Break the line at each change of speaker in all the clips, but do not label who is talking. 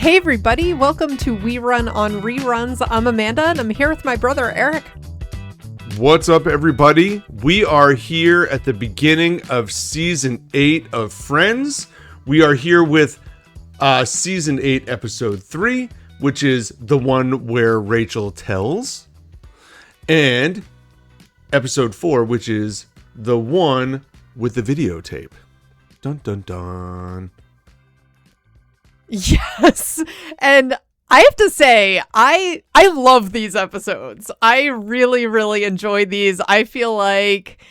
Hey everybody, welcome to We Run on Reruns. I'm Amanda and I'm here with my brother Eric.
What's up everybody? We are here at the beginning of season 8 of Friends. We are here with season 8 episode 3, which is the one where Rachel tells, and episode 4, which is the one with the videotape. Dun dun dun.
Yes, and I have to say, I love these episodes. I really enjoy these. I feel like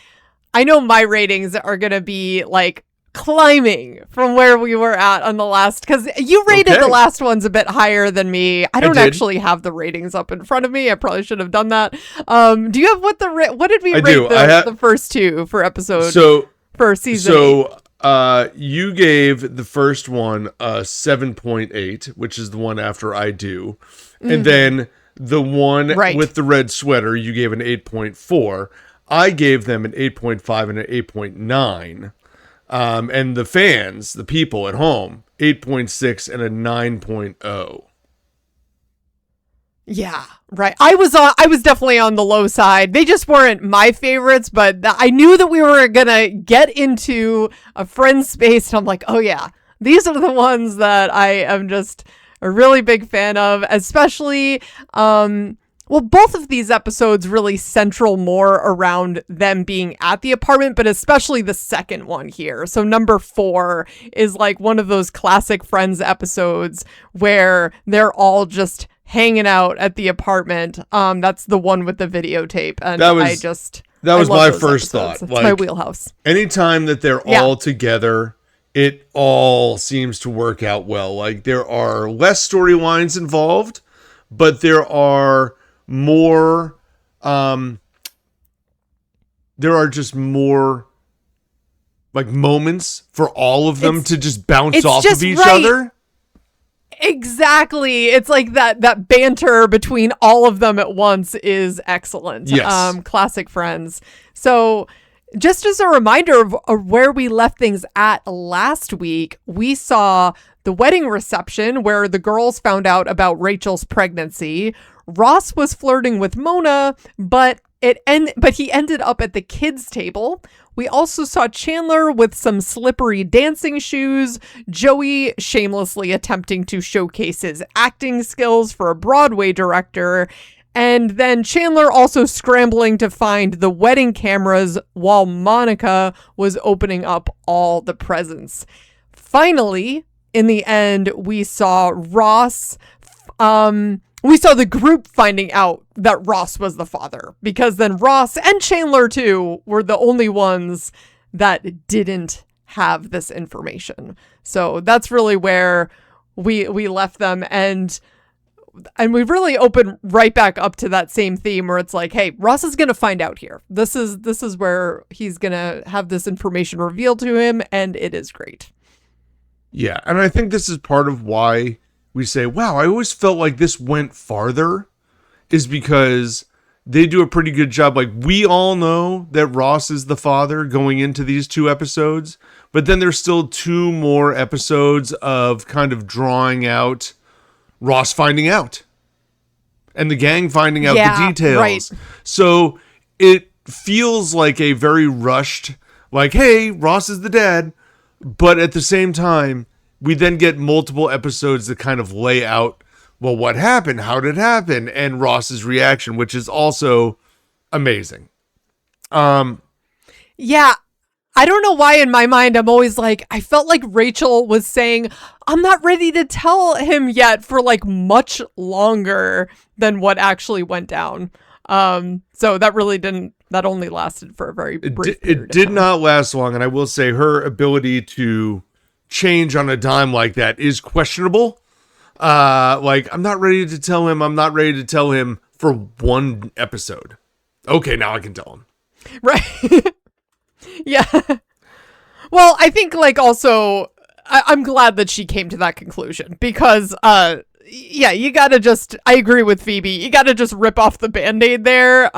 I know my ratings are going to be like climbing from where we were at on the last, because you rated the last ones a bit higher than me. I don't actually have the ratings up in front of me. I probably should have done that. Do you have what did we rate the first two for for season 8?
You gave the first one a 7.8, which is the one after I do. Mm-hmm. And then the one with the red sweater, you gave an 8.4. I gave them an 8.5 and an 8.9. And the fans, the people at home, 8.6 and a 9.0. Yeah,
right. I was definitely on the low side. They just weren't my favorites, but I knew that we were gonna get into a Friends space, and I'm like, oh yeah, these are the ones that I am just a really big fan of, especially, both of these episodes really central more around them being at the apartment, but especially the second one here. So number 4 is like one of those classic Friends episodes where they're all just hanging out at the apartment. That's the one with the videotape, and
that was my first thought.
It's like, my wheelhouse.
Anytime that they're all together, it all seems to work out well. Like, there are less storylines involved, but there are more. There are just more like moments for all of them to just bounce off of each other.
Exactly. It's like that banter between all of them at once is excellent.
Yes.
Classic Friends. So just as a reminder of where we left things at last week, we saw the wedding reception where the girls found out about Rachel's pregnancy. Ross was flirting with Mona, but he ended up at the kids' table. We also saw Chandler with some slippery dancing shoes, Joey shamelessly attempting to showcase his acting skills for a Broadway director, and then Chandler also scrambling to find the wedding cameras while Monica was opening up all the presents. Finally, in the end, we saw Ross. We saw the group finding out that Ross was the father, because then Ross and Chandler too were the only ones that didn't have this information. So that's really where we left them, and we really open right back up to that same theme where it's like, hey, Ross is gonna find out here. This is where he's gonna have this information revealed to him, and it is great.
Yeah, and I think this is part of why we say, wow, I always felt like this went farther, is because they do a pretty good job. Like, we all know that Ross is the father going into these 2 episodes, but then there's still 2 more episodes of kind of drawing out Ross finding out and the gang finding out the details. Right. So it feels like a very rushed, like, hey, Ross is the dad, but at the same time, we then get multiple episodes that kind of lay out, well, what happened? How did it happen? And Ross's reaction, which is also amazing.
Yeah, I don't know why in my mind I'm always like, I felt like Rachel was saying, I'm not ready to tell him yet for like much longer than what actually went down. So that really that only lasted for a very brief period.
It did not last long. And I will say her ability to change on a dime like that is questionable. Like, I'm not ready to tell him for 1 episode. Okay, now I can tell him.
Right. Yeah. Well, I think like also I'm glad that she came to that conclusion, because you gotta I agree with Phoebe, you gotta just rip off the Band-Aid there.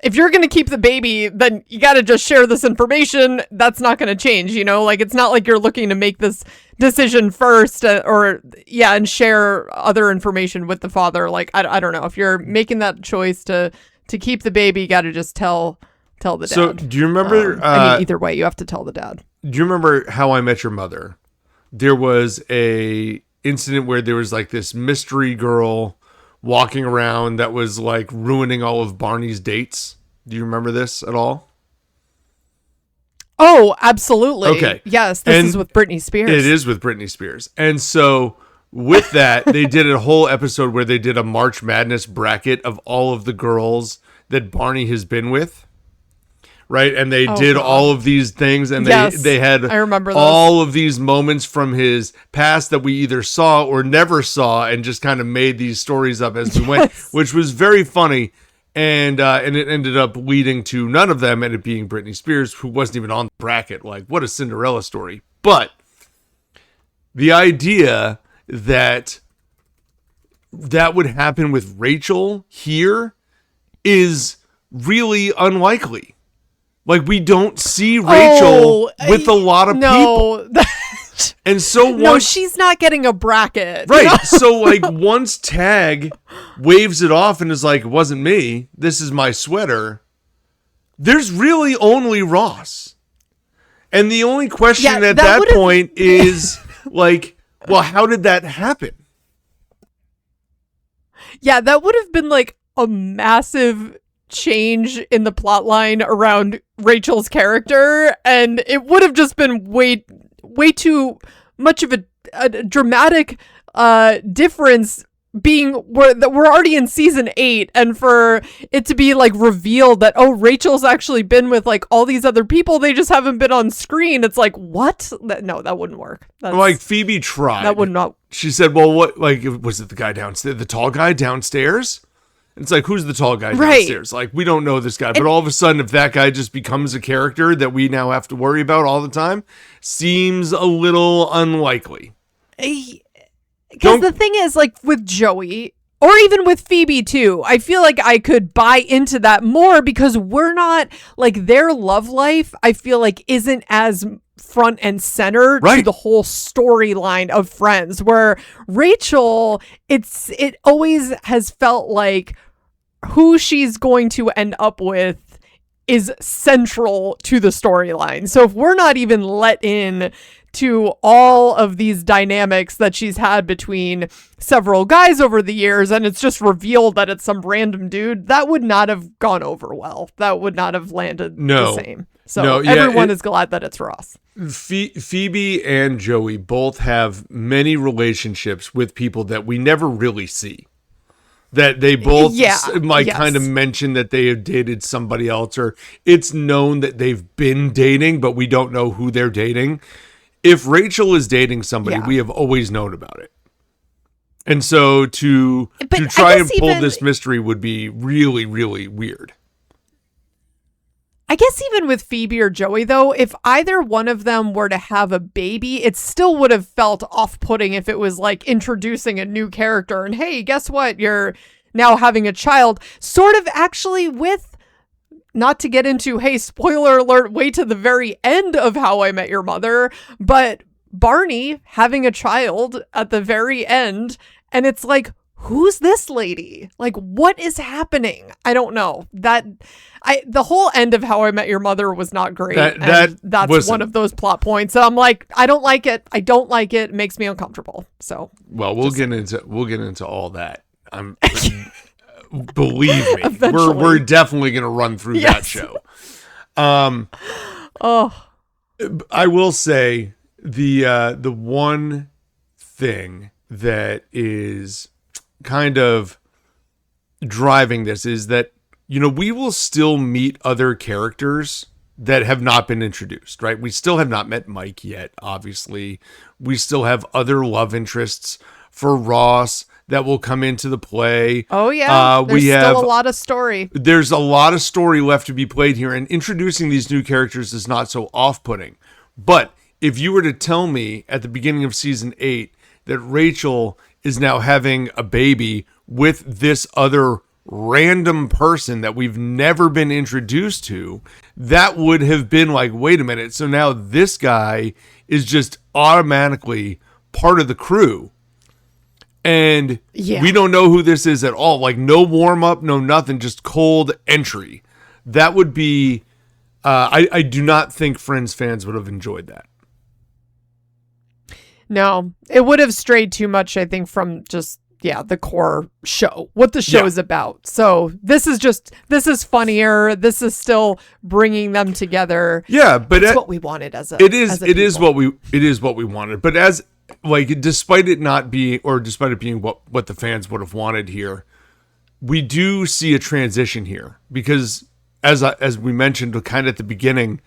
if you're going to keep the baby, then you got to just share this information. That's not going to change, you know? Like, it's not like you're looking to make this decision first and share other information with the father. Like, I don't know. If you're making that choice to keep the baby, you got to just tell the dad.
So, do you remember...
either way, you have to tell the dad.
Do you remember How I Met Your Mother? There was a incident where there was like this mystery girl walking around that was like ruining all of Barney's dates. Do you remember this at all?
Oh, absolutely.
Okay.
Yes, this is with Britney Spears.
It is with Britney Spears. And so with that, they did a whole episode where they did a March Madness bracket of all of the girls that Barney has been with. Right, and they did all of these things, and they had
I remember
all of these moments from his past that we either saw or never saw, and just kind of made these stories up as we went, which was very funny, and it ended up leading to none of them, and it being Britney Spears, who wasn't even on the bracket. Like, what a Cinderella story! But the idea that would happen with Rachel here is really unlikely. Like, we don't see Rachel with a lot of people. And so
she's not getting a bracket.
Right. So, like, once Tag waves it off and is like, it wasn't me, this is my sweater, there's really only Ross. And the only question at that point is, like, well, how did that happen?
Yeah, that would have been, like, a massive change in the plot line around Rachel's character, and it would have just been way too much of a dramatic difference being we're already in season 8, and for it to be like revealed that Rachel's actually been with like all these other people, they just haven't been on screen. It's like, what? That wouldn't work.
Like, Phoebe tried.
That would not.
She said, well, what, like, was it the guy downstairs, the tall guy downstairs? It's like, who's the tall guy downstairs? Like, we don't know this guy. But all of a sudden, if that guy just becomes a character that we now have to worry about all the time, seems a little unlikely.
Because the thing is, like, with Joey, or even with Phoebe, too, I feel like I could buy into that more because we're not, like, their love life, I feel like, isn't as front and center to the whole storyline of Friends, where Rachel, it always has felt like who she's going to end up with is central to the storyline. So if we're not even let in to all of these dynamics that she's had between several guys over the years, and it's just revealed that it's some random dude, that would not have gone over well. That would not have landed the same. So everyone is glad that it's Ross.
Phoebe and Joey both have many relationships with people that we never really see. That they both kind of mention that they have dated somebody else, or it's known that they've been dating, but we don't know who they're dating. If Rachel is dating somebody, we have always known about it. And so to try and pull this mystery would be really, really weird.
I guess even with Phoebe or Joey, though, if either one of them were to have a baby, it still would have felt off-putting if it was like introducing a new character and, hey, guess what? You're now having a child. Sort of actually with, not to get into, hey, spoiler alert, way to the very end of How I Met Your Mother, but Barney having a child at the very end, and it's like, who's this lady? Like, what is happening? I don't know. The whole end of How I Met Your Mother was not great. That's one of those plot points. So I'm like, I don't like it. I don't like it. It makes me uncomfortable. So,
well, we'll get into all that. Believe me, we're definitely going to run through that show. I will say the one thing that is kind of driving this is that, you know, we will still meet other characters that have not been introduced, right? We still have not met Mike yet, obviously. We still have other love interests for Ross that will come into the play. Oh, yeah. There's still a lot of story. There's a lot of story left to be played here, and introducing these new characters is not so off-putting. But if you were to tell me at the beginning of season 8 that Rachel is now having a baby with this other random person that we've never been introduced to, that would have been like, wait a minute. So now this guy is just automatically part of the crew. And we don't know who this is at all. Like, no warm up, no nothing, just cold entry. That would be, I do not think Friends fans would have enjoyed that.
No, it would have strayed too much, I think, from just, the core show, what the show is about. So this is funnier. This is still bringing them together.
Yeah, but
it's what we wanted
it is what we wanted. But as like, despite it being what the fans would have wanted here, we do see a transition here because as we mentioned kind of at the beginning,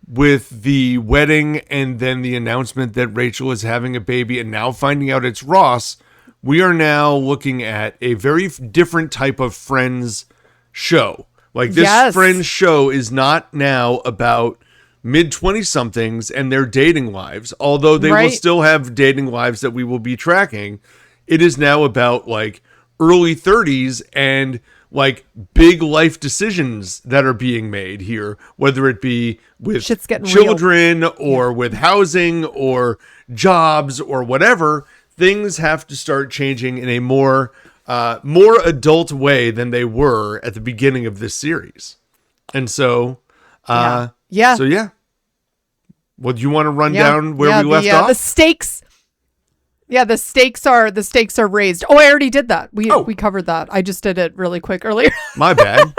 with the wedding and then the announcement that Rachel is having a baby and now finding out it's Ross, we are now looking at a very different type of Friends show. Like, this Friends show is not now about mid-20-somethings and their dating lives, although they will still have dating lives that we will be tracking. It is now about, like, early 30s and, like, big life decisions that are being made here, whether it be with children or with housing or jobs or whatever. Things have to start changing in a more adult way than they were at the beginning of this series. And so, So, well, do you want to run down where we left off?
The stakes. Yeah, the stakes are raised. Oh, I already did that. We covered that. I just did it really quick earlier.
My bad.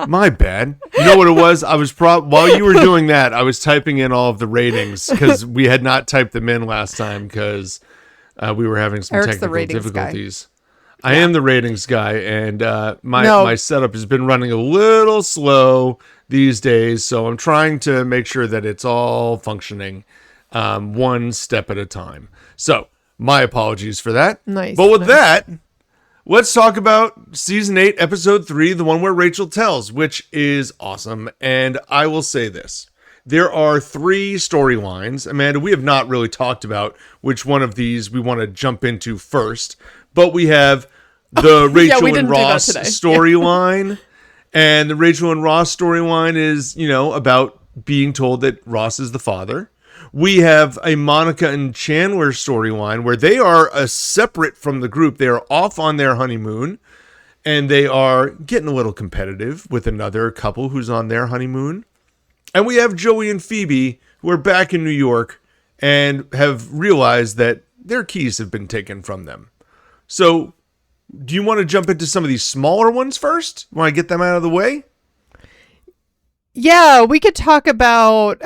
My bad. You know what it was? I was while you were doing that, I was typing in all of the ratings because we had not typed them in last time because we were having some technical difficulties. I am the ratings guy, and my setup has been running a little slow these days, so I'm trying to make sure that it's all functioning one step at a time. So, my apologies for that.
Nice.
But with that, let's talk about Season 8, Episode 3, the one where Rachel tells, which is awesome. And I will say this. There are 3 storylines. Amanda, we have not really talked about which one of these we want to jump into first. But we have the Rachel and Ross storyline. And the Rachel and Ross storyline is, about being told that Ross is the father. We have a Monica and Chandler storyline where they are separate from the group. They are off on their honeymoon, and they are getting a little competitive with another couple who's on their honeymoon. And we have Joey and Phoebe, who are back in New York and have realized that their keys have been taken from them. So, do you want to jump into some of these smaller ones first? Want to get them out of the way?
Yeah, we could talk about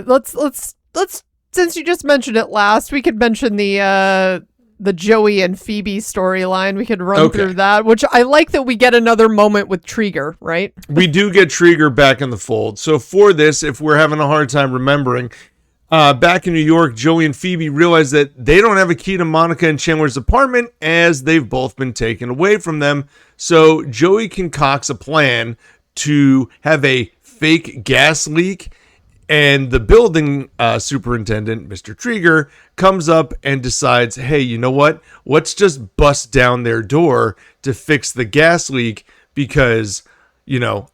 let's since you just mentioned it last, we could mention the Joey and Phoebe storyline. We could run through that, which I like that we get another moment with Trigger, right?
We do get Trigger back in the fold. So for this, if we're having a hard time remembering, back in New York, Joey and Phoebe realize that they don't have a key to Monica and Chandler's apartment as they've both been taken away from them. So Joey concocts a plan to have a fake gas leak, and the building superintendent, Mr. Trigger, comes up and decides, hey, you know what? Let's just bust down their door to fix the gas leak because,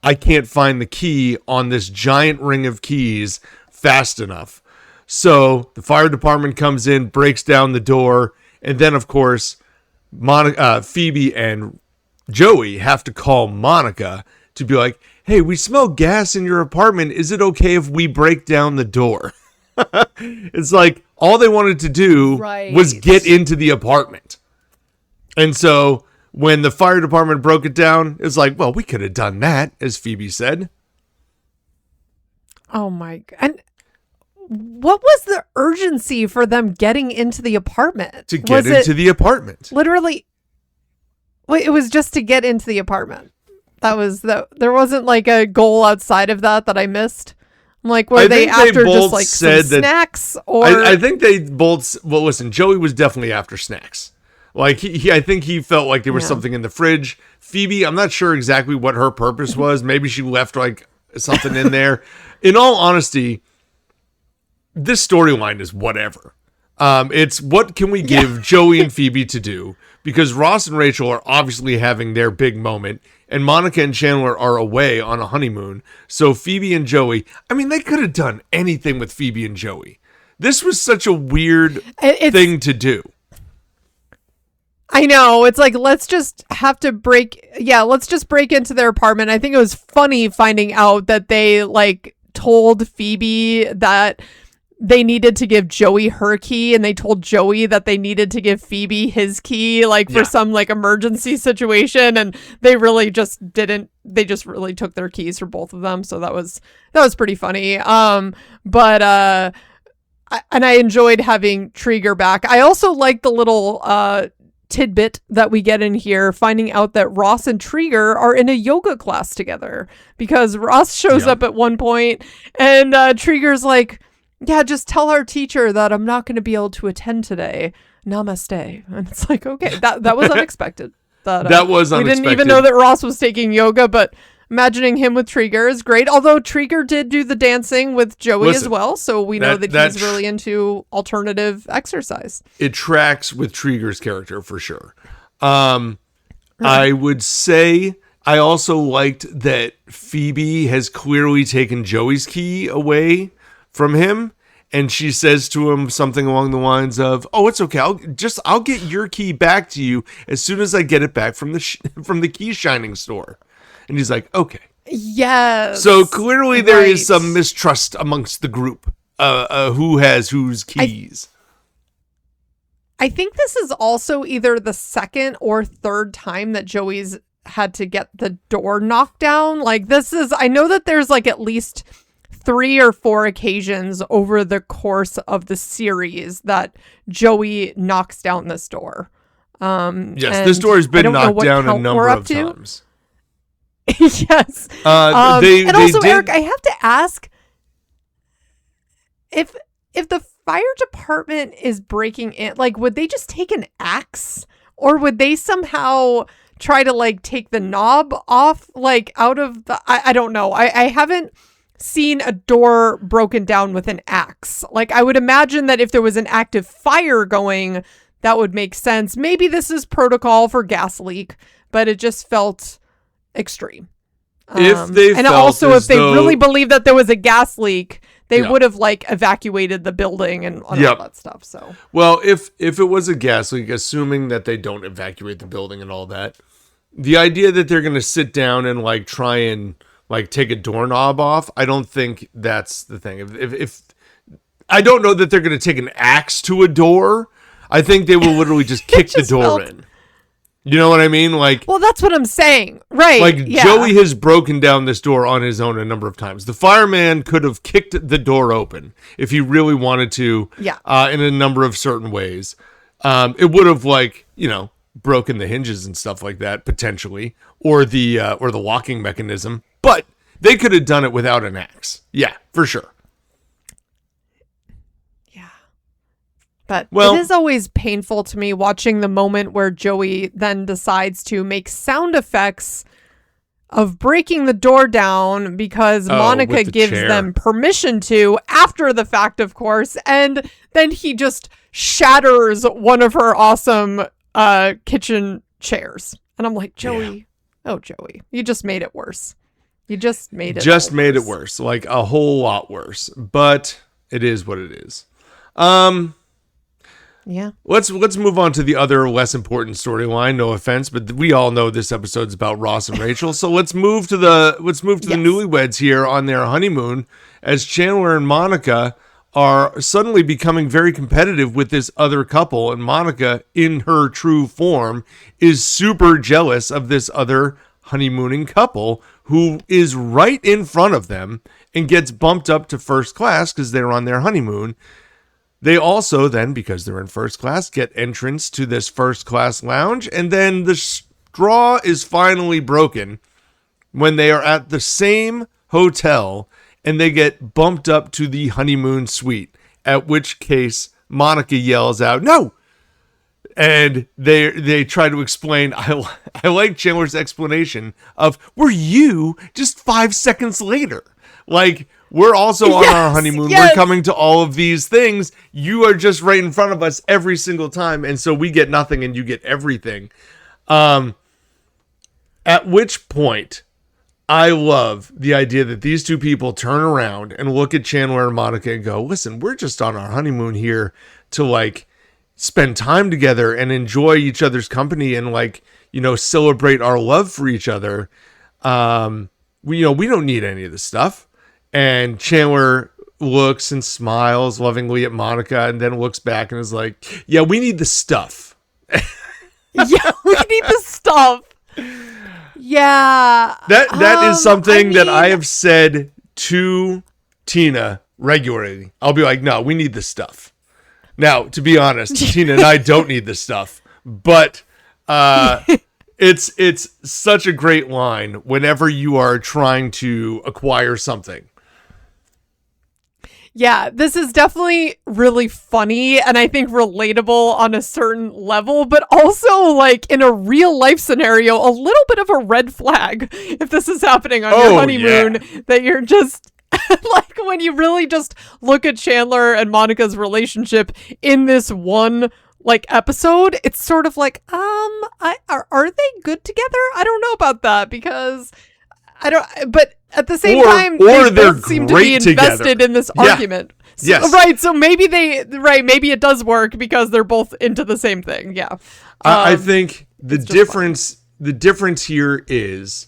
I can't find the key on this giant ring of keys fast enough. So the fire department comes in, breaks down the door, and then, of course, Phoebe and Joey have to call Monica to be like, hey, we smell gas in your apartment. Is it okay if we break down the door? It's like all they wanted to do was get into the apartment. And so when the fire department broke it down, it's like, well, we could have done that, as Phoebe said.
Oh, my God. And what was the urgency for them getting into the apartment?
To get into the apartment.
Literally, it was just to get into the apartment. There wasn't like a goal outside of that I missed. Like, were they after just like some snacks or?
I think they both. Well, listen, Joey was definitely after snacks. Like I think he felt like there was something in the fridge. Phoebe, I'm not sure exactly what her purpose was. Maybe she left like something in there. In all honesty, this storyline is whatever. It's what can we give Joey and Phoebe to do because Ross and Rachel are obviously having their big moment, and Monica and Chandler are away on a honeymoon. So Phoebe and Joey, I mean, they could have done anything with Phoebe and Joey. This was such a weird thing to do.
I know. It's like, let's just break into their apartment. I think it was funny finding out that they like told Phoebe that they needed to give Joey her key, and they told Joey that they needed to give Phoebe his key, like for some like emergency situation, and they really just didn't. They just really took their keys for both of them, so that was pretty funny. But I enjoyed having Trigger back. I also like the little tidbit that we get in here, finding out that Ross and Trigger are in a yoga class together, because Ross shows up at one point and Trigger's like, yeah, just tell our teacher that I'm not going to be able to attend today. Namaste. And it's like, okay, that was unexpected.
That was unexpected.
We didn't even know that Ross was taking yoga, but imagining him with Trigger is great. Although Trigger did do the dancing with Joey as well, so we know that he's really into alternative exercise.
It tracks with Trigger's character for sure. I would say I also liked that Phoebe has clearly taken Joey's key away from him, and she says to him something along the lines of, "Oh, it's okay. I'll get your key back to you as soon as I get it back from the key shining store." And he's like, "Okay."
Yes.
So clearly there is some mistrust amongst the group. Who has whose keys?
I think this is also either the second or third time that Joey's had to get the door knocked down. Like, I know that there's like at least 3 or 4 occasions over the course of the series that Joey knocks down this door.
Yes, this door has been knocked down a number of times.
Yes. Eric, I have to ask, if the fire department is breaking in, like, would they just take an axe, or would they somehow try to like take the knob off, like out of the, I don't know. I haven't seen a door broken down with an axe. Like, I would imagine that if there was an active fire going, that would make sense. Maybe this is protocol for gas leak, but it just felt extreme. If they really believed that there was a gas leak, they would have like evacuated the building and all that stuff. So,
well, if it was a gas leak, assuming that they don't evacuate the building and all that, the idea that they're going to sit down and like try and like take a doorknob off, I don't think that's the thing. If I don't know that they're going to take an axe to a door. I think they will literally just kick the door in. You know what I mean? Like,
well, that's what I'm saying. Right.
Like, Joey has broken down this door on his own a number of times. The fireman could have kicked the door open if he really wanted to, in a number of certain ways. It would have, like, broken the hinges and stuff like that, potentially, or the locking mechanism. But they could have done it without an axe. Yeah, for sure.
But it is always painful to me watching the moment where Joey then decides to make sound effects of breaking the door down because Monica gives them permission to, after the fact, of course. And then he just shatters one of her awesome kitchen chairs. And I'm like, Joey, Joey, you just made it worse. You just made it
it worse, like a whole lot worse. But it is what it is.
Yeah.
Let's move on to the other less important storyline. No offense, but we all know this episode's about Ross and Rachel. So let's move to the newlyweds here on their honeymoon, as Chandler and Monica are suddenly becoming very competitive with this other couple, and Monica, in her true form, is super jealous of this other honeymooning couple who is right in front of them and gets bumped up to first class because they're on their honeymoon. They also then, because they're in first class, get entrance to this first class lounge. And then the straw is finally broken when they are at the same hotel and they get bumped up to the honeymoon suite, at which case Monica yells out, "No!" And they try to explain. I like Chandler's explanation of, "Were you just 5 seconds later?" Like, We're also on our
Yes,
honeymoon.
yes.
We're coming to all of these things. You are just right in front of us every single time. And so we get nothing and you get everything. At which point, I love the idea that these two people turn around and look at Chandler and Monica and go, listen, we're just on our honeymoon here to like spend time together and enjoy each other's company and like, you know, celebrate our love for each other. We don't need any of this stuff. And Chandler looks and smiles lovingly at Monica and then looks back and is like, yeah, we need the stuff.
Yeah, we need the stuff. Yeah.
That is something that I have said to Tina regularly. I'll be like, no, we need the stuff. Now, to be honest, Tina and I don't need the stuff, but it's such a great line whenever you are trying to acquire something.
Yeah, this is definitely really funny and I think relatable on a certain level, but also like in a real life scenario, a little bit of a red flag if this is happening on your honeymoon, that you're just like when you really just look at Chandler and Monica's relationship in this one like episode, it's sort of like, are they good together? I don't know about that because I don't, but at the same time, they both seem to be invested in this argument. So,
yes.
Right. So maybe maybe it does work because they're both into the same thing. Yeah.
I think the difference here is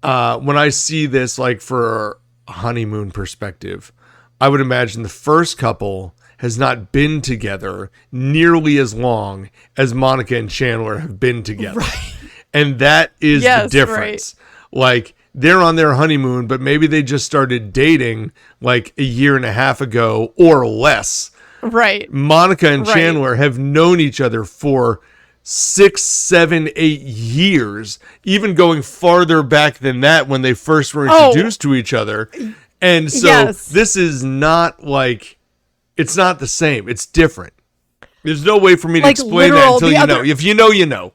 when I see this, like for a honeymoon perspective, I would imagine the first couple has not been together nearly as long as Monica and Chandler have been together.
Right.
And that is the difference. Right. Like, they're on their honeymoon, but maybe they just started dating like a year and a half ago or less.
Right.
Monica and Chandler have known each other for 6, 7, 8 years, even going farther back than that when they first were introduced to each other. And so this is not like, it's not the same. It's different. There's no way for me to explain that until you know. If you know, you know.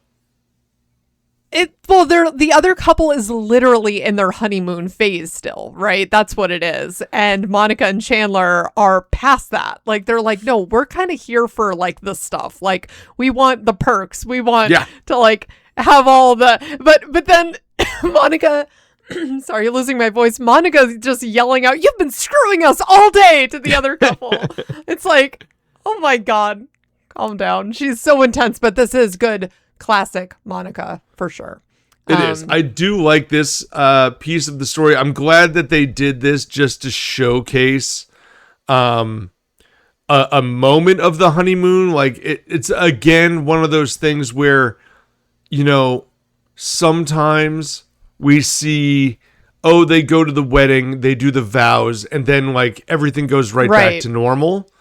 The other couple is literally in their honeymoon phase still, right? That's what it is. And Monica and Chandler are past that. Like, they're like, no, we're kind of here for like the stuff. Like, we want the perks. We want to like have all the, but then Monica, sorry, losing my voice. Monica's just yelling out, you've been screwing us all day to the other couple. It's like, oh my God, calm down. She's so intense, but this is good. Classic Monica for sure.
It is. I do like this piece of the story. I'm glad that they did this just to showcase a moment of the honeymoon. Like it's again one of those things where, you know, sometimes we see, oh, they go to the wedding, they do the vows, and then like everything goes right back to normal.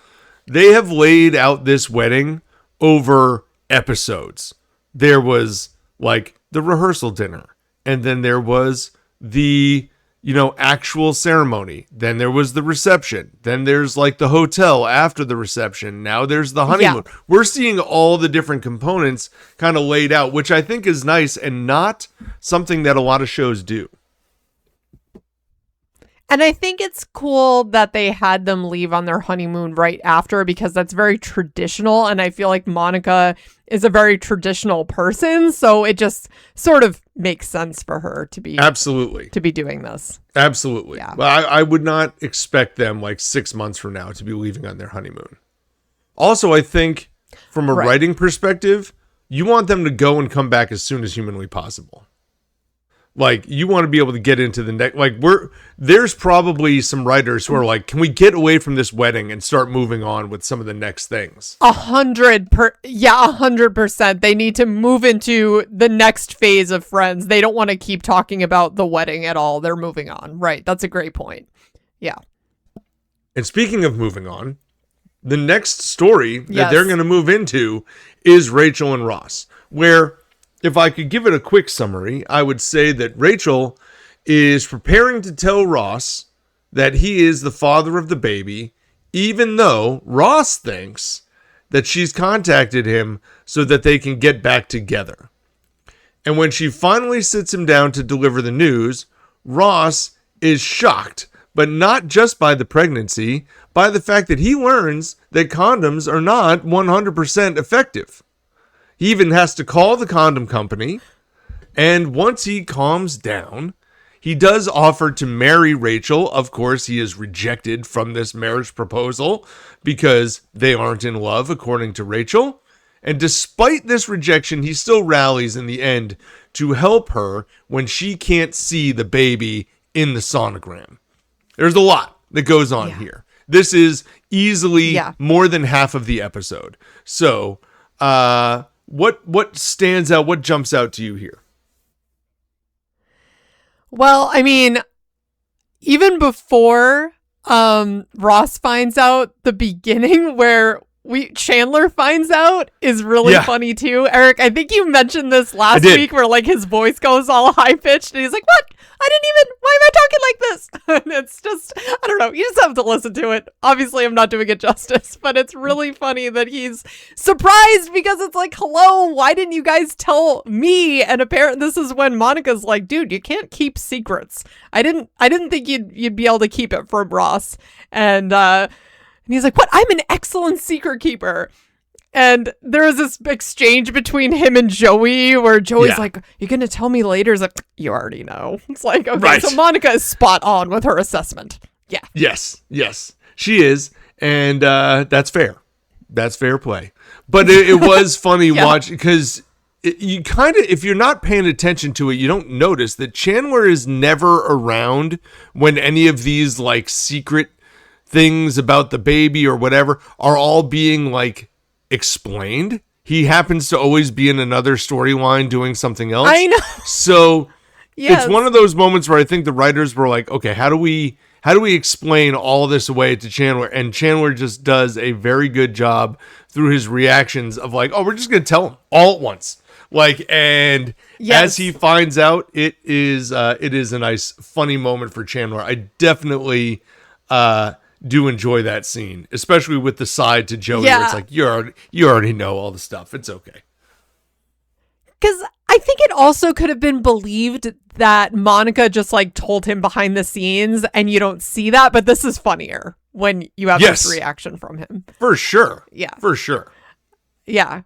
They have laid out this wedding over episodes. There was like the rehearsal dinner, and then there was the, you know, actual ceremony. Then there was the reception. Then there's like the hotel after the reception. Now there's the honeymoon. Yeah. We're seeing all the different components kind of laid out, which I think is nice and not something that a lot of shows do.
And I think it's cool that they had them leave on their honeymoon right after, because that's very traditional. And I feel like Monica is a very traditional person. So it just sort of makes sense for her to be doing this.
Absolutely.
Yeah.
Well, I would not expect them like 6 months from now to be leaving on their honeymoon. Also, I think from a writing perspective, you want them to go and come back as soon as humanly possible. Like, you want to be able to get into the next, like, there's probably some writers who are like, can we get away from this wedding and start moving on with some of the next things?
100%. They need to move into the next phase of Friends. They don't want to keep talking about the wedding at all. They're moving on. Right. That's a great point. Yeah.
And speaking of moving on, the next story that they're going to move into is Rachel and Ross, where, if I could give it a quick summary, I would say that Rachel is preparing to tell Ross that he is the father of the baby, even though Ross thinks that she's contacted him so that they can get back together. And when she finally sits him down to deliver the news, Ross is shocked but not just by the pregnancy, by the fact that he learns that condoms are not 100% effective. He even has to call the condom company, and once he calms down, he does offer to marry Rachel. Of course, he is rejected from this marriage proposal because they aren't in love, according to Rachel. And despite this rejection, he still rallies in the end to help her when she can't see the baby in the sonogram. There's a lot that goes on here. This is easily more than half of the episode. So, what stands out? What jumps out to you here?
Well, I mean, even before Ross finds out, the beginning where Chandler finds out is really funny too. Eric, I think you mentioned this last week where like his voice goes all high pitched and he's like, "What? Why am I talking like this?" And it's just, I don't know. You just have to listen to it. Obviously, I'm not doing it justice, but it's really funny that he's surprised because it's like, "Hello, why didn't you guys tell me?" And apparently, this is when Monica's like, "Dude, you can't keep secrets. I didn't think you'd be able to keep it from Ross." And he's like, "What? I'm an excellent secret keeper." And there was this exchange between him and Joey where Joey's like, "You're going to tell me later?" He's like, "You already know." It's like, okay, so Monica is spot on with her assessment. Yeah. Yes,
she is. And that's fair. That's fair play. But it was funny watching because you kind of, if you're not paying attention to it, you don't notice that Chandler is never around when any of these like secret things about the baby or whatever are all being like explained. He happens to always be in another storyline doing something else.
I know.
So it's one of those moments where I think the writers were like, okay, how do we explain all this away to Chandler? And Chandler just does a very good job through his reactions of like, oh, we're just going to tell him all at once. Like, and as he finds out, it is a nice, funny moment for Chandler. I definitely, do enjoy that scene, especially with the side to Joey where it's like, you already know all the stuff. It's okay.
Because I think it also could have been believed that Monica just like told him behind the scenes and you don't see that, but this is funnier when you have this reaction from him.
For sure.
Yeah.
For sure.
Yeah.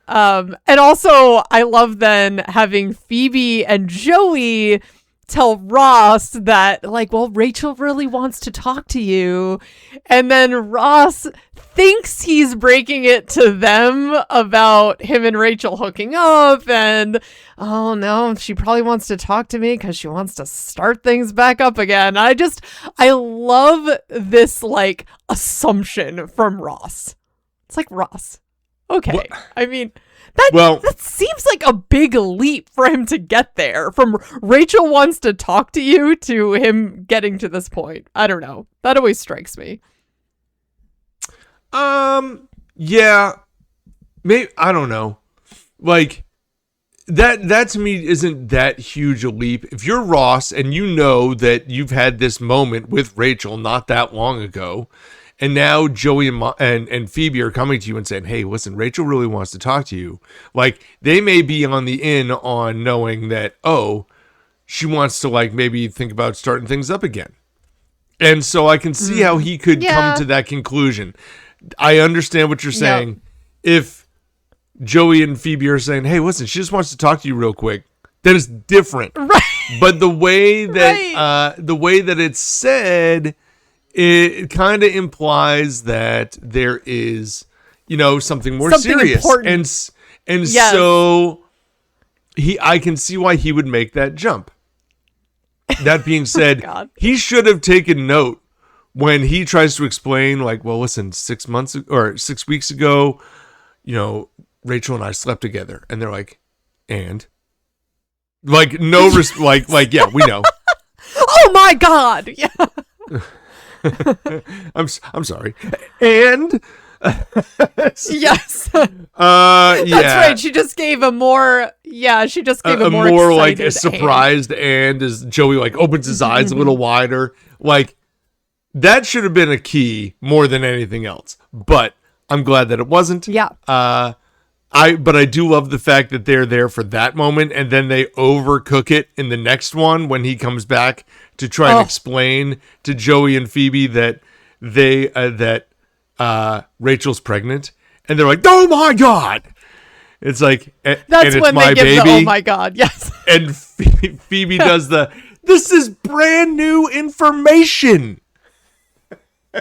And also I love then having Phoebe and Joey tell Ross that like, well, Rachel really wants to talk to you. And then Ross thinks he's breaking it to them about him and Rachel hooking up. And, oh no, she probably wants to talk to me because she wants to start things back up again. I love this like assumption from Ross. It's like, Ross. Okay. What? I mean, that seems like a big leap for him to get there. From Rachel wants to talk to you to him getting to this point. I don't know. That always strikes me.
Yeah. Maybe, I don't know. Like, that to me isn't that huge a leap. If you're Ross and you know that you've had this moment with Rachel not that long ago, and now Joey and Phoebe are coming to you and saying, "Hey, listen, Rachel really wants to talk to you." Like, they may be on the in on knowing that, oh, she wants to like maybe think about starting things up again. And so I can see how he could come to that conclusion. I understand what you're saying. If Joey and Phoebe are saying, "Hey, listen, she just wants to talk to you real quick," that is different.
Right.
But the way that it's said, it kind of implies that there is, something more serious. Important. And so I can see why he would make that jump. That being said, he should have taken note when he tries to explain, like, well, listen, 6 weeks ago, Rachel and I slept together. And they're like, and? Like, no, like, yeah, we know.
Oh my God. Yeah.
I'm sorry. And
yes.
That's
right. She just gave a more
like a surprised and as Joey like opens his eyes a little wider. Like, that should have been a key more than anything else. But I'm glad that it wasn't.
Yeah.
But I do love the fact that they're there for that moment, and then they overcook it in the next one when he comes back to try and explain to Joey and Phoebe that Rachel's pregnant, and they're like, "Oh my God!" It's like
that's
and it's
when
my
they give
baby.
the "Oh my God!" Yes,
and Phoebe does this is brand new information.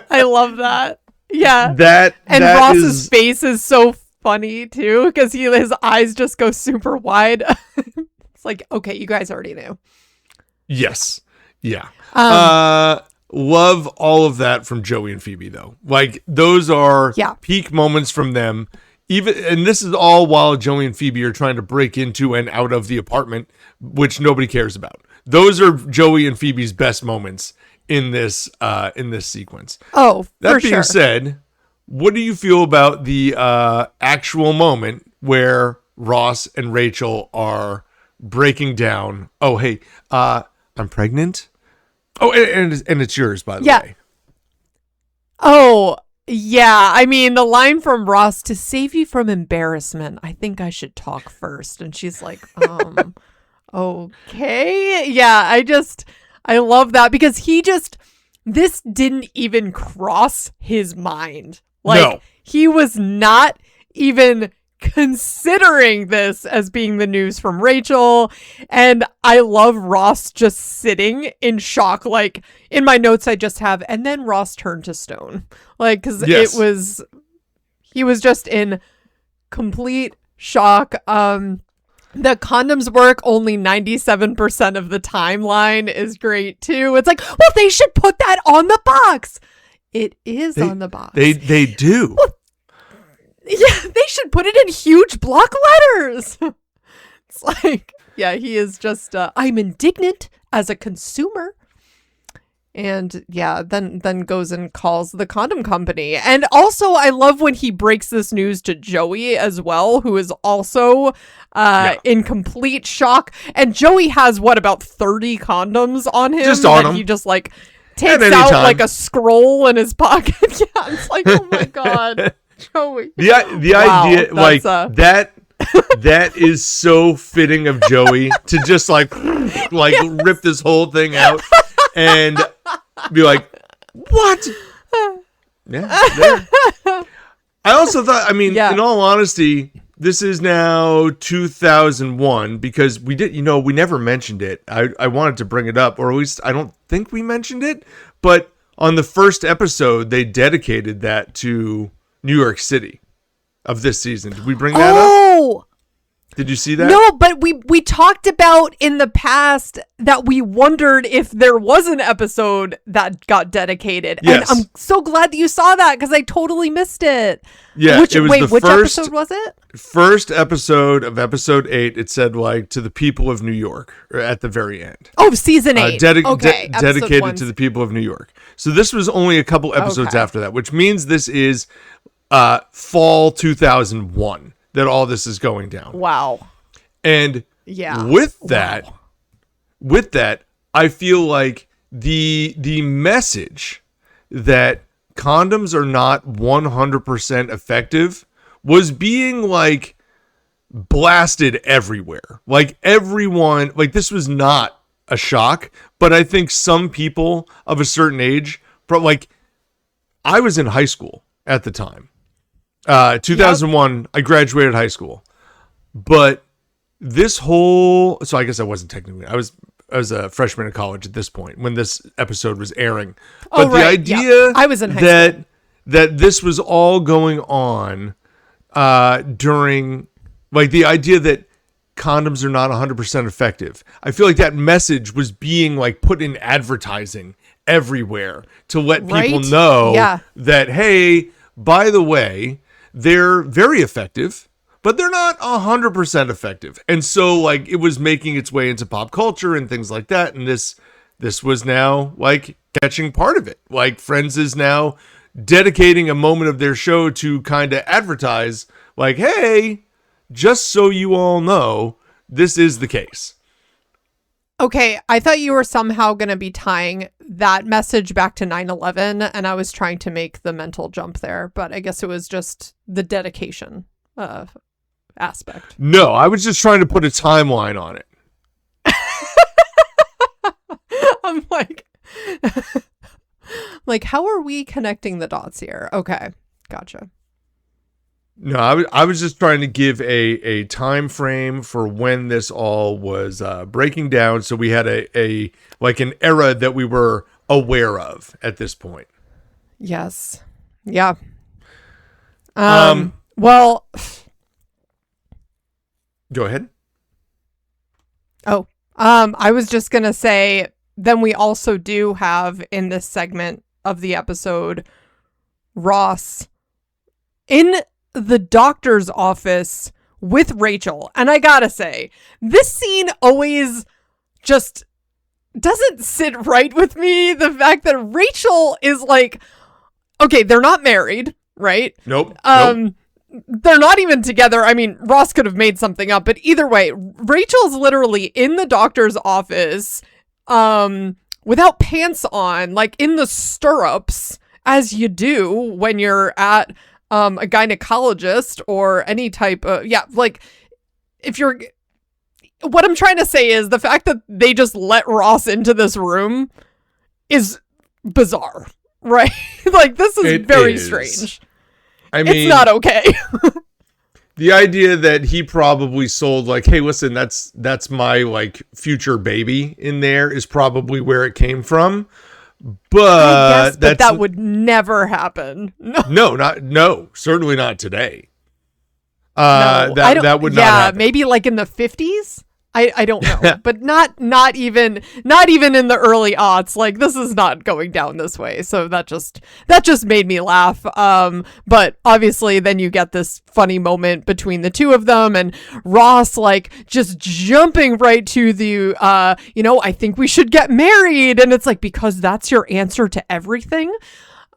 I love that. Yeah,
that
Ross's face is so funny too because his eyes just go super wide. It's like, okay, you guys already knew.
Yes, yeah. Love all of that from Joey and Phoebe though. Like those are peak moments from them. And this is all while Joey and Phoebe are trying to break into and out of the apartment, which nobody cares about. Those are Joey and Phoebe's best moments in this sequence.
Oh,
that being
sure.
said, what do you feel about the actual moment where Ross and Rachel are breaking down? Oh, hey, I'm pregnant. Oh, and it's yours, by the way.
Oh, yeah. I mean, the line from Ross, "To save you from embarrassment, I think I should talk first." And she's like, okay. Yeah, I love that because this didn't even cross his mind. Like, he was not even considering this as being the news from Rachel. And I love Ross just sitting in shock. Like, in my notes I just have, and then Ross turned to stone. Like, because he was just in complete shock. The condoms work only 97% of the timeline is great too. It's like, well, they should put that on the box. It is on the box.
They do.
Well, yeah, they should put it in huge block letters. It's like, yeah, he is just, I'm indignant as a consumer. And yeah, then goes and calls the condom company. And also, I love when he breaks this news to Joey as well, who is also in complete shock. And Joey has, about 30 condoms on him?
Just on him.
He just, takes out, like, a scroll in his pocket. Yeah, it's like, oh my God, Joey.
The idea, like, that is so fitting of Joey to just, rip this whole thing out. And be like, what? Yeah. I also thought, in all honesty, this is now 2001 because we never mentioned it. I wanted to bring it up, or at least I don't think we mentioned it. But on the first episode, they dedicated that to New York City of this season. Did we bring that up? Did you see that?
No, but we talked about in the past that we wondered if there was an episode that got dedicated.
Yes.
And I'm so glad that you saw that because I totally missed it.
Yeah.
Which episode was it?
First episode of episode 8. It said to the people of New York or at the very end.
Oh, season 8.
Dedicated to the people of New York. So this was only a couple episodes after that, which means this is fall 2001. That all this is going down.
Wow.
And with that, I feel like the message that condoms are not 100% effective was being blasted everywhere. Like everyone, this was not a shock, but I think some people of a certain age, I was in high school at the time. 2001, I graduated high school, but so I guess I wasn't technically, I was a freshman in college at this point when this episode was airing. But the idea
I was in high school.
that this was all going on during, the idea that condoms are not 100% effective. I feel like that message was being put in advertising everywhere to let people know that, hey, by the way, they're very effective, but they're not 100% effective. And so it was making its way into pop culture and things like that. And this was now catching part of it. Friends is now dedicating a moment of their show to kind of advertise hey, just so you all know, this is the case.
Okay, I thought you were somehow going to be tying that message back to 9/11, and I was trying to make the mental jump there, but I guess it was just the dedication aspect.
No, I was just trying to put a timeline on it.
I'm like, how are we connecting the dots here? Okay, gotcha.
No, I was just trying to give a time frame for when this all was breaking down, so we had a like an era that we were aware of at this point.
Yes. Yeah. Well,
go ahead.
Oh, I was just gonna say, then we also do have in this segment of the episode Ross in the doctor's office with Rachel. And I gotta say, this scene always just doesn't sit right with me. The fact that Rachel is like, okay, they're not married, right?
Nope.
They're not even together. I mean, Ross could have made something up, but either way, Rachel's literally in the doctor's office, without pants on, like in the stirrups, as you do when you're at a gynecologist or any type of, like if you're, what I'm trying to say is the fact that they just let Ross into this room is bizarre, right? Like, this is very strange.
I mean,
it's not okay.
The idea that he probably sold like, hey, listen, that's my like future baby in there is probably where it came from. But
that would never happen.
No, certainly not today.
No,
that would not happen.
Maybe like in the 50s. I don't know, but not even in the early aughts. Like, this is not going down this way. So that just made me laugh. But obviously then you get this funny moment between the two of them, and Ross like just jumping right to the, I think we should get married. And it's like, because that's your answer to everything.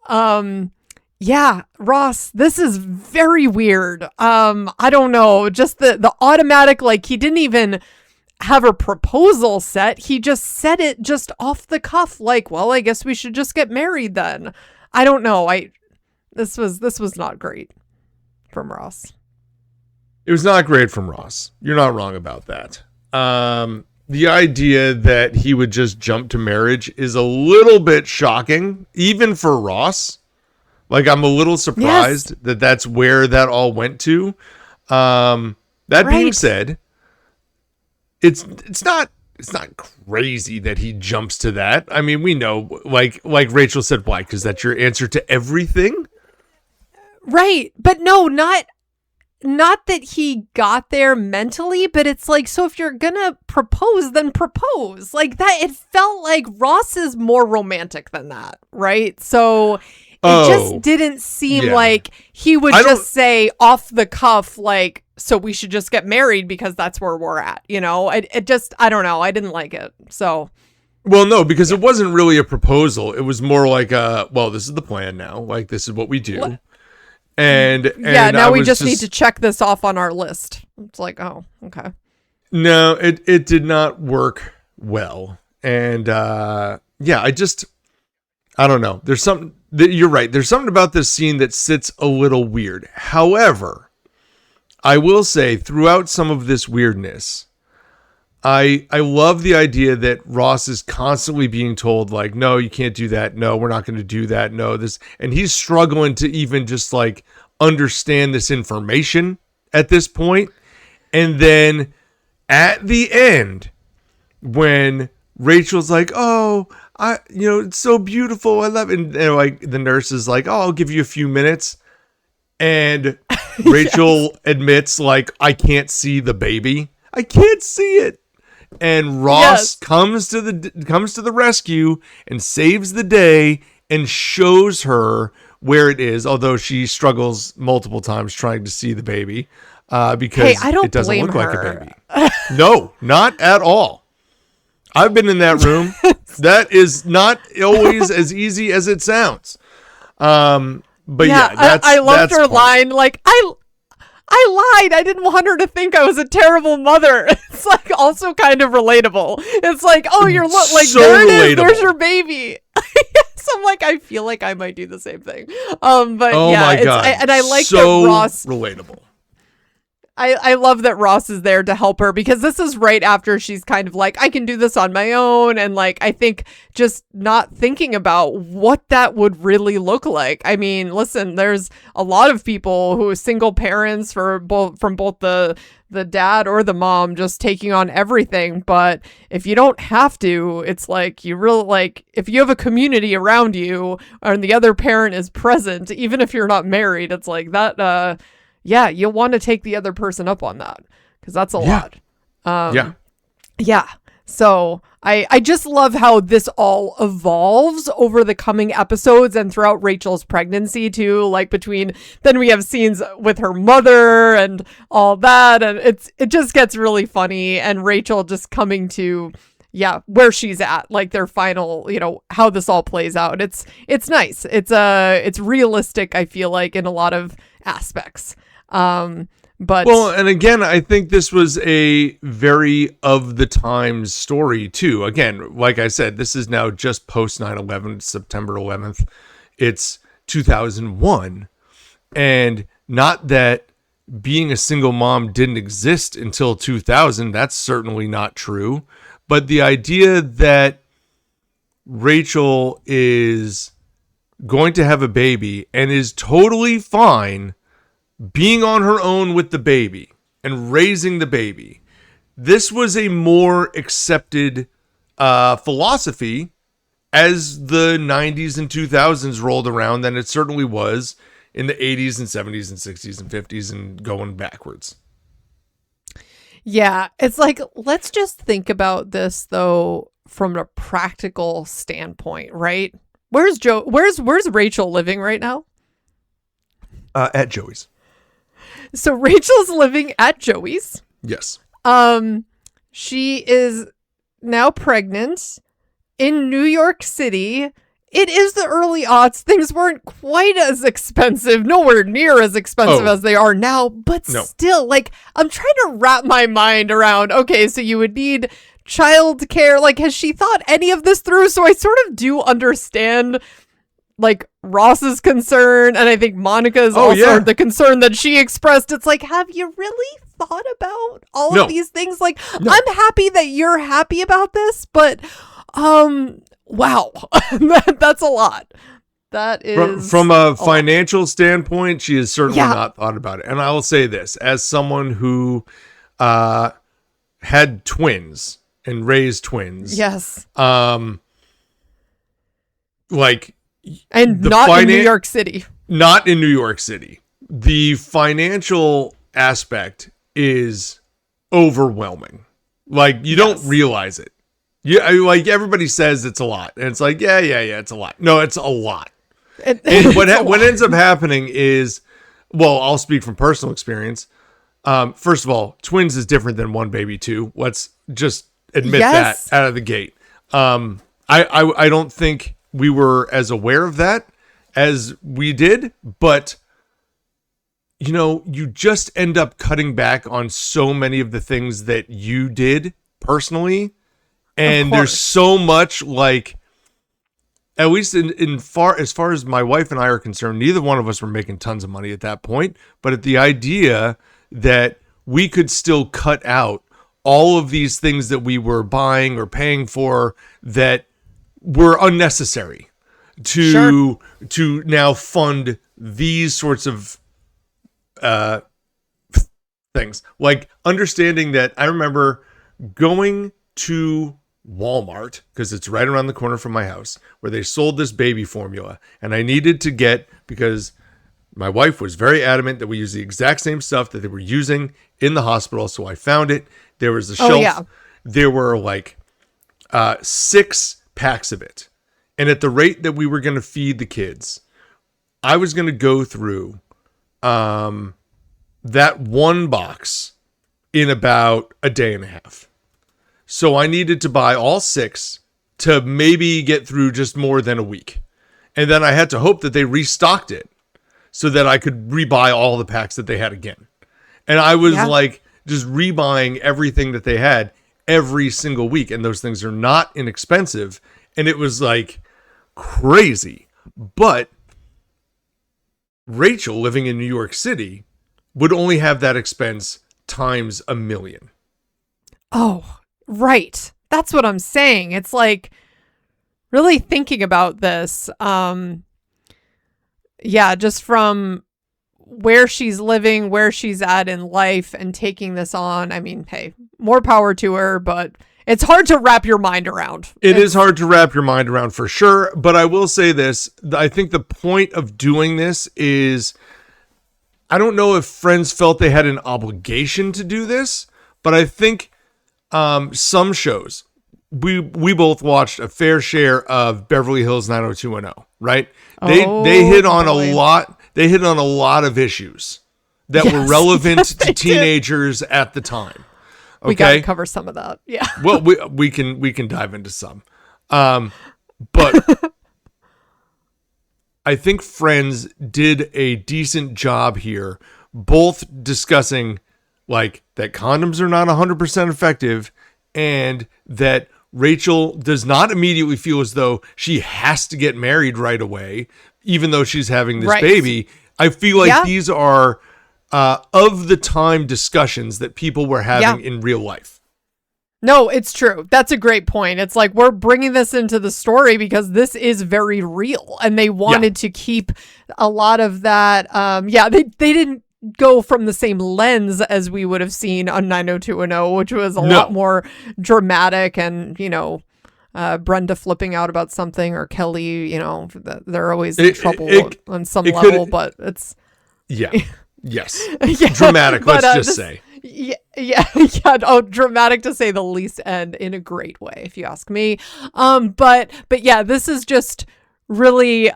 Yeah, Ross, this is very weird. I don't know, just the automatic, like, he didn't even have a proposal set. He just said it just off the cuff, like, well, I guess we should just get married then. I don't know. This was not great from Ross.
It was not great from Ross. You're not wrong about that. The idea that he would just jump to marriage is a little bit shocking, even for Ross. Like, I'm a little surprised that that's where that all went to. Being said, it's not crazy that he jumps to that. I mean, we know, like Rachel said, why? Because that's your answer to everything,
right? But no, not that he got there mentally, but it's like, so if you're gonna propose, then propose. Like that, it felt like Ross is more romantic than that, right? So it just didn't seem like he would just say off the cuff, like, so we should just get married because that's where we're at. I don't know. I didn't like it. So.
Well, no, because it wasn't really a proposal. It was more like, well, this is the plan now. Like, this is what we do. And
now we just need to check this off on our list. It's like, oh, okay.
No, it did not work well. And I don't know. There's something that you're right. There's something about this scene that sits a little weird. However, I will say throughout some of this weirdness, I love the idea that Ross is constantly being told, like, no, you can't do that. No, we're not going to do that. No, this. And he's struggling to even just like understand this information at this point. And then at the end, when Rachel's like, oh, it's so beautiful. I love it. And like the nurse is like, oh, I'll give you a few minutes. And Rachel admits, like, I can't see the baby. I can't see it. And Ross comes to the rescue and saves the day and shows her where it is, although she struggles multiple times trying to see the baby because it doesn't look like a baby. No, not at all. I've been in that room. That is not always as easy as it sounds. But
I loved her line. Like, I lied. I didn't want her to think I was a terrible mother. It's like also kind of relatable. It's like, oh, you're like, so there it is. There's your baby. So I'm like, I feel like I might do the same thing. But
oh my God.
And I like
so
that Ross
relatable.
I love that Ross is there to help her, because this is right after she's kind of like, I can do this on my own. And like, I think just not thinking about what that would really look like. I mean, listen, there's a lot of people who are single parents from both the dad or the mom just taking on everything. But if you don't have to, it's like you really like, if you have a community around you and the other parent is present, even if you're not married, it's like that, yeah, you'll want to take the other person up on that, because that's a lot. Yeah. So I just love how this all evolves over the coming episodes and throughout Rachel's pregnancy too. Like then we have scenes with her mother and all that, and it just gets really funny. And Rachel just coming to where she's at, like their final, how this all plays out. It's nice. It's realistic, I feel like, in a lot of aspects. And
again, I think this was a very of the times story too. Again, like I said, this is now just post 9/11, September 11th. It's 2001, and not that being a single mom didn't exist until 2000. That's certainly not true. But the idea that Rachel is going to have a baby and is totally fine being on her own with the baby and raising the baby. This was a more accepted philosophy as the 90s and 2000s rolled around than it certainly was in the 80s and 70s and 60s and 50s and going backwards.
Yeah, it's like, let's just think about this though from a practical standpoint, right? Where's Rachel living right now?
At Joey's.
So Rachel's living at Joey's.
Yes.
She is now pregnant in New York City. It is the early aughts. Things weren't quite as expensive, nowhere near as expensive as they are now, but still, like, I'm trying to wrap my mind around, okay, so you would need childcare. Like, has she thought any of this through? So I sort of do understand, like, Ross's concern, and I think Monica's the concern that she expressed. It's like, have you really thought about all of these things? Like, I'm happy that you're happy about this, but wow, that's a lot. That is
from a financial standpoint, she has certainly not thought about it. And I will say this, as someone who had twins and raised twins.
Yes.
Like,
and not in New York City.
Not in New York City. The financial aspect is overwhelming. Like, you don't realize it. Yeah, like, everybody says it's a lot, and it's like, yeah, it's a lot. No, it's a lot. And what ends up happening is, well, I'll speak from personal experience. First of all, twins is different than one baby too. Let's just admit that out of the gate. I don't think we were as aware of that as we did, but you just end up cutting back on so many of the things that you did personally. And there's so much, like, at least as far as my wife and I are concerned, neither one of us were making tons of money at that point. But at the idea that we could still cut out all of these things that we were buying or paying for that were unnecessary to now fund these sorts of things. Like, understanding that I remember going to Walmart, because it's right around the corner from my house, where they sold this baby formula, and I needed to get, because my wife was very adamant that we use the exact same stuff that they were using in the hospital. So I found it. There was a shelf. There were like 6 packs of it, and at the rate that we were going to feed the kids, I was going to go through that one box in about a day and a half. So I needed to buy all 6 to maybe get through just more than a week. And then I had to hope that they restocked it so that I could rebuy all the packs that they had again. And I was like just rebuying everything that they had every single week. And those things are not inexpensive. And it was like crazy. But Rachel, living in New York City, would only have that expense times a million.
Oh, right. That's what I'm saying. It's like really thinking about this. Yeah, just from where she's living, where she's at in life, and taking this on. I mean, hey, more power to her, but it's hard to wrap your mind around.
It is hard to wrap your mind around for sure. But I will say this. I think the point of doing this is, I don't know if Friends felt they had an obligation to do this, but I think some shows, we both watched a fair share of Beverly Hills 90210, right? They hit on a lot. They hit on a lot of issues that were relevant to teenagers at the time. Okay?
We got to cover some of that. Yeah.
Well, we can dive into some. But I think Friends did a decent job here, both discussing like that condoms are not 100% effective, and that Rachel does not immediately feel as though she has to get married right away, even though she's having this baby. I feel like these are of the time discussions that people were having in real life.
No, it's true. That's a great point. It's like we're bringing this into the story because this is very real, and they wanted to keep a lot of that. They didn't go from the same lens as we would have seen on 90210, which was a lot more dramatic, and Brenda flipping out about something, or Kelly, they're always in trouble on some level, but it's
dramatic. Let's just say.
Oh, dramatic to say the least, and in a great way, if you ask me. But yeah, this is just really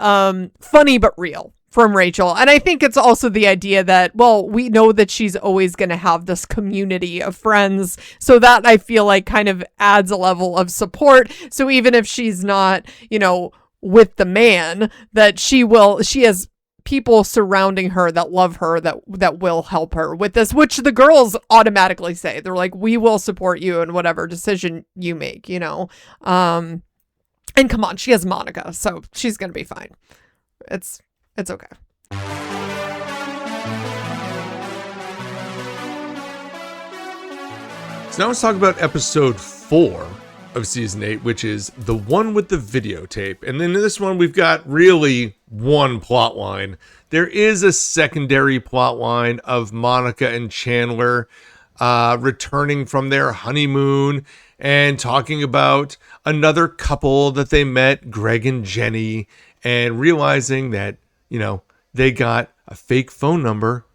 funny but real from Rachel. And I think it's also the idea that, well, we know that she's always going to have this community of friends. So that, I feel like, kind of adds a level of support. So even if she's not, with the man, that she has people surrounding her that love her, that will help her with this, which the girls automatically say. They're like, we will support you in whatever decision you make, and come on, she has Monica, so she's going to be fine. It's okay.
So now let's talk about episode 4 of season 8, which is the one with the videotape. And then in this one, we've got really one plot line. There is a secondary plot line of Monica and Chandler returning from their honeymoon and talking about another couple that they met, Greg and Jenny, and realizing that, they got a fake phone number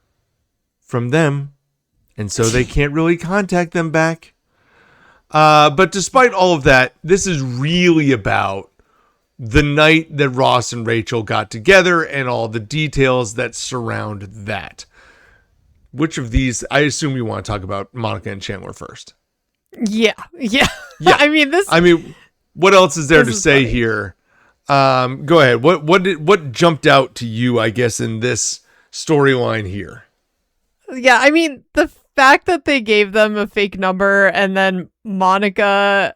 from them, and so they can't really contact them back. But despite all of that, this is really about the night that Ross and Rachel got together and all the details that surround that. Which of these, I assume you want to talk about Monica and Chandler first.
Yeah. I mean,
what else is there to say here? Go ahead. What jumped out to you, I guess, in this storyline here?
Yeah, I mean, the fact that they gave them a fake number, and then Monica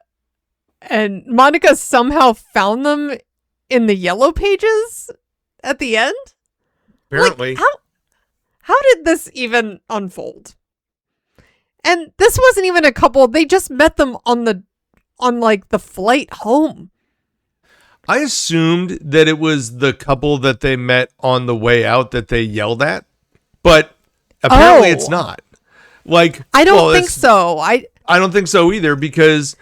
somehow found them in the yellow pages at the end.
Apparently.
Like, how did this even unfold? And this wasn't even a couple. They just met them on the flight home.
I assumed that it was the couple that they met on the way out that they yelled at, but apparently it's not. Like,
I don't think so. I
don't think so either, because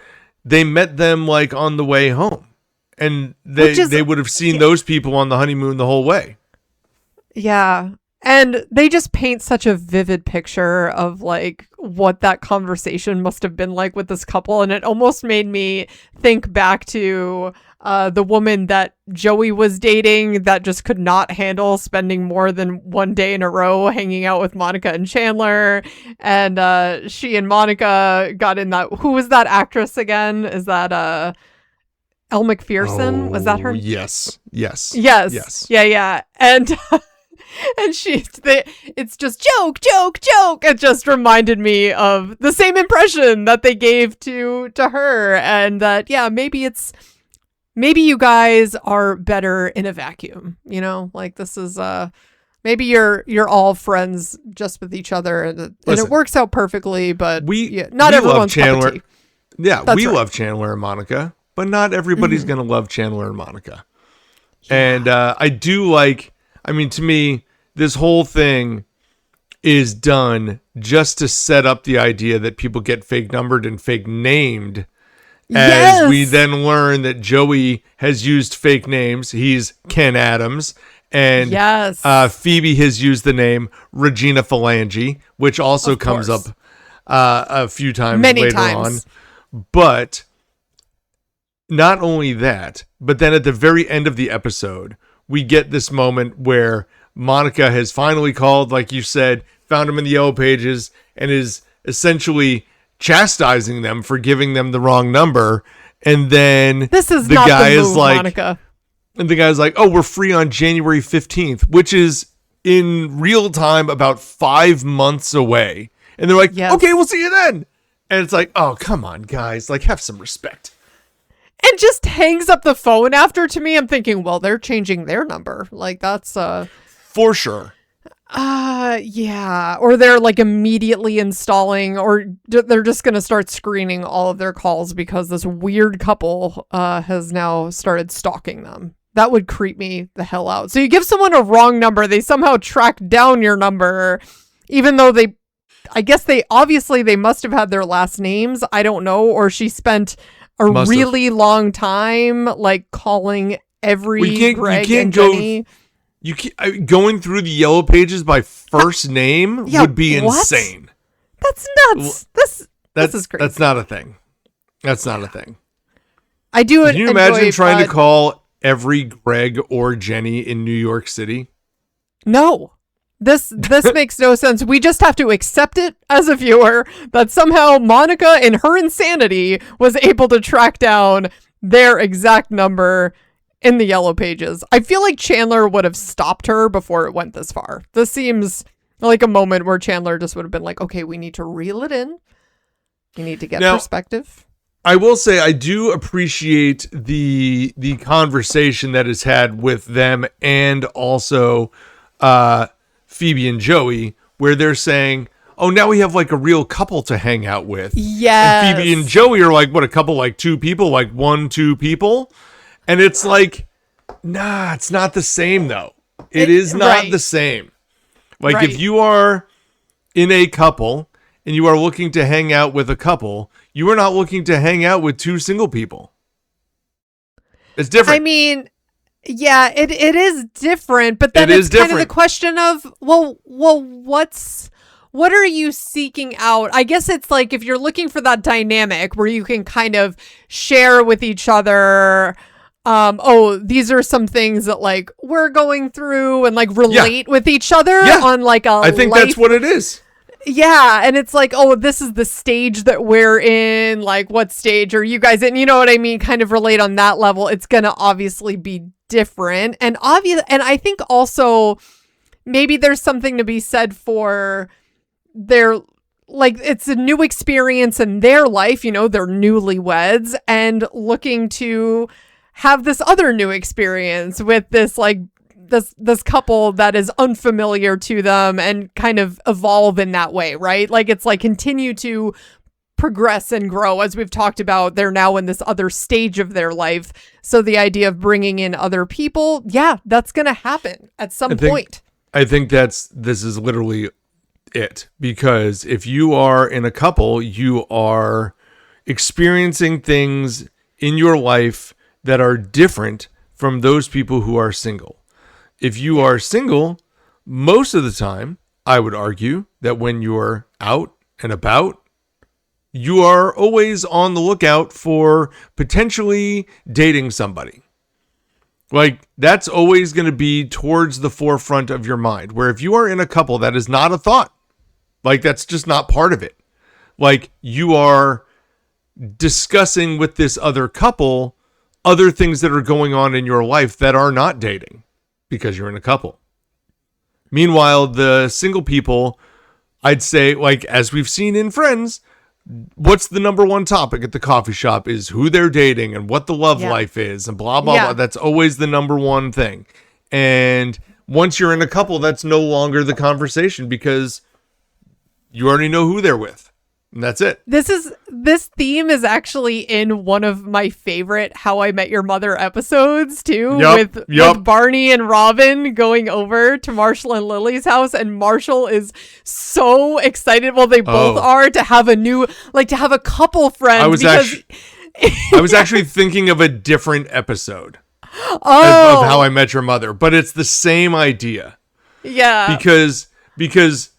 they met them on the way home, and they would have seen those people on the honeymoon the whole way.
Yeah. And they just paint such a vivid picture of what that conversation must have been like with this couple. And it almost made me think back to the woman that Joey was dating that just could not handle spending more than one day in a row hanging out with Monica and Chandler. And she and Monica got in that. Who was that actress again? Is that Elle Macpherson? Was that her?
Yes.
Yeah. And it's just joke. It just reminded me of the same impression that they gave to her, and that maybe you guys are better in a vacuum. This is Maybe you're all friends just with each other, and it works out perfectly. But not everyone's cup of tea.
Yeah, we love Chandler and Monica, but not everybody's going to love Chandler and Monica. Yeah. And I do like, I mean, to me, this whole thing is done just to set up the idea that people get fake numbered and fake named. As we then learn that Joey has used fake names. He's Ken Adams. And Phoebe has used the name Regina Phalange, which also comes up a few times later on. But not only that, but then at the very end of the episode, we get this moment where Monica has finally called, like you said, found him in the Yellow Pages, and is essentially chastising them for giving them the wrong number. And then
this is the not guy the move, is like, Monica.
And the guy's like, oh, we're free on January 15th, which is in real time about 5 months away. And they're like, okay, we'll see you then. And it's like, oh, come on, guys. Like, have some respect.
And just hangs up the phone after. To me, I'm thinking, well, they're changing their number. Like, that's...
For sure.
Yeah. Or they're, like, immediately installing, or they're just going to start screening all of their calls because this weird couple has now started stalking them. That would creep me the hell out. So you give someone a wrong number. They somehow track down your number, even though I guess they must have had their last names. I don't know. Or she spent really long time like calling every Greg and Jenny.
Going through the Yellow Pages by first name would be insane.
That's nuts. This is crazy.
That's not a thing. That's not a thing.
I do.
Can you imagine trying to call every Greg or Jenny in New York City?
No. This makes no sense. We just have to accept it as a viewer that somehow Monica, in her insanity, was able to track down their exact number in the Yellow Pages. I feel like Chandler would have stopped her before it went this far. This seems like a moment where Chandler just would have been like, okay, we need to reel it in. You need to get perspective.
I will say I do appreciate the conversation that is had with them, and also Phoebe and Joey, where they're saying, oh, now we have like a real couple to hang out with.
Yes.
And Phoebe and Joey are like, what, a couple, like two people, like 1-2 people? And it's like, nah, it's not the same though. It is not the same. Like if you are in a couple and you are looking to hang out with a couple, you are not looking to hang out with two single people. It's different.
I mean, yeah, it is different, but then it's kind of the question of, well, what are you seeking out? I guess it's like if you're looking for that dynamic where you can kind of share with each other, these are some things that like we're going through, and like relate with each other on like a
I think that's what it is.
Yeah, and it's like, oh, this is the stage that we're in, like what stage are you guys in? You know what I mean? Kind of relate on that level. It's going to obviously be different. And I think also maybe there's something to be said for their, like, it's a new experience in their life, you know, they're newlyweds and looking to have this other new experience with this, like, this couple that is unfamiliar to them, and kind of evolve in that way, right? Like, it's like continue to progress and grow. As we've talked about, they're now in this other stage of their life. So the idea of bringing in other people, that's going to happen at some point.
I think this is literally it, because if you are in a couple, you are experiencing things in your life that are different from those people who are single. If you are single, most of the time, I would argue that when you're out and about, you are always on the lookout for potentially dating somebody. Like, that's always going to be towards the forefront of your mind. Where if you are in a couple, that is not a thought. Like, that's just not part of it. Like, you are discussing with this other couple other things that are going on in your life that are not dating, because you're in a couple. Meanwhile, the single people, I'd say, like, as we've seen in Friends, what's the number one topic at the coffee shop is who they're dating and what the love life is and blah, blah, blah. That's always the number one thing. And once you're in a couple, that's no longer the conversation because you already know who they're with. And that's it.
This theme is actually in one of my favorite How I Met Your Mother episodes too, with Barney and Robin going over to Marshall and Lily's house, and Marshall is so excited. Well, they both are to have a couple friend.
I was actually thinking of a different episode of How I Met Your Mother, but it's the same idea.
Yeah,
because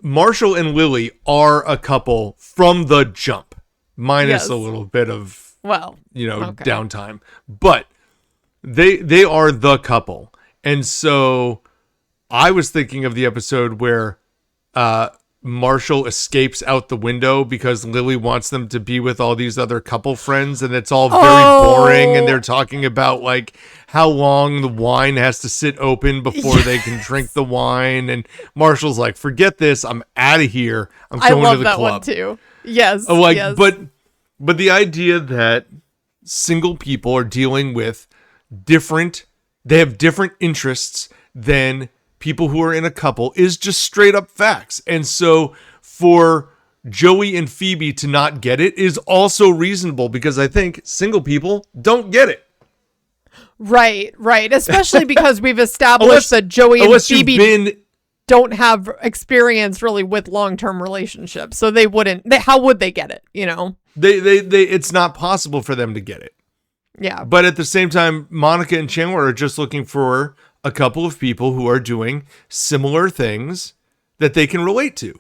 Marshall and Lily are a couple from the jump, minus a little bit of downtime, but they are the couple. And so I was thinking of the episode where Marshall escapes out the window because Lily wants them to be with all these other couple friends, and it's all very boring, and they're talking about like how long the wine has to sit open before they can drink the wine, and Marshall's like, forget this, I'm out of here, I'm going to the club. I love that one
too. Yes.
Yes. But the idea that single people are dealing with they have different interests than people who are in a couple is just straight up facts. And so for Joey and Phoebe to not get it is also reasonable, because I think single people don't get it.
Right. Especially because we've established that Joey and Phoebe don't have experience really with long-term relationships. So how would they get it? You know,
it's not possible for them to get it.
Yeah.
But at the same time, Monica and Chandler are just looking for a couple of people who are doing similar things that they can relate to.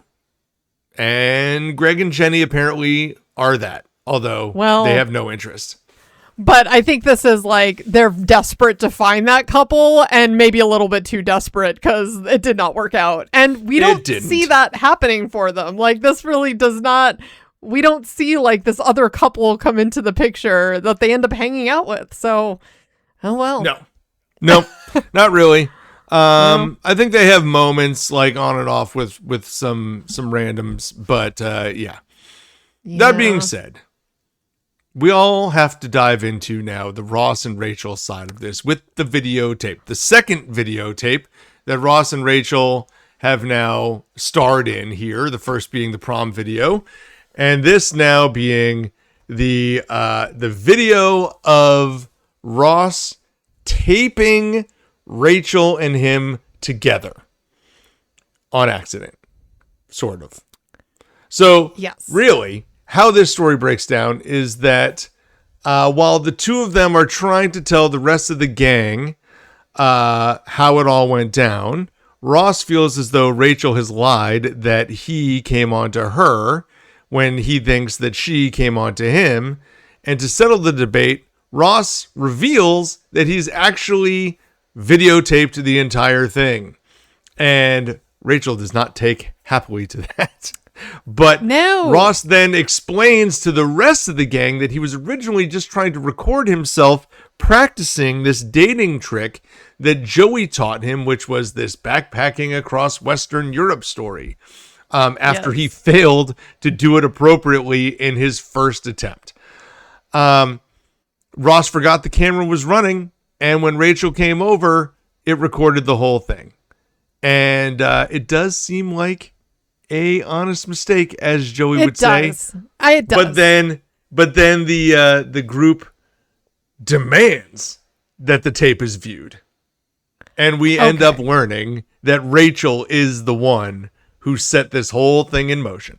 And Greg and Jenny apparently are that, although they have no interest.
But I think this is like they're desperate to find that couple, and maybe a little bit too desperate because it did not work out. And we don't see that happening for them. Like, this really does not... We don't see like this other couple come into the picture that they end up hanging out with. So, oh well.
No, not really. I think they have moments like on and off with some randoms, but yeah. That being said, we all have to dive into now the Ross and Rachel side of this with the videotape, the second videotape that Ross and Rachel have now starred in here. The first being the prom video, and this now being the video of Ross taping Rachel and him together on accident, sort of. So, really, how this story breaks down is that while the two of them are trying to tell the rest of the gang how it all went down, Ross feels as though Rachel has lied, that he came on to her when he thinks that she came on to him. And to settle the debate, Ross reveals that he's actually videotaped the entire thing. And Rachel does not take happily to that. But Ross then explains to the rest of the gang that he was originally just trying to record himself practicing this dating trick that Joey taught him, which was this backpacking across Western Europe story, after he failed to do it appropriately in his first attempt. Ross forgot the camera was running, and when Rachel came over, it recorded the whole thing. And it does seem like a honest mistake, as Joey would say.
It does.
But then the group demands that the tape is viewed. And we end up learning that Rachel is the one who set this whole thing in motion.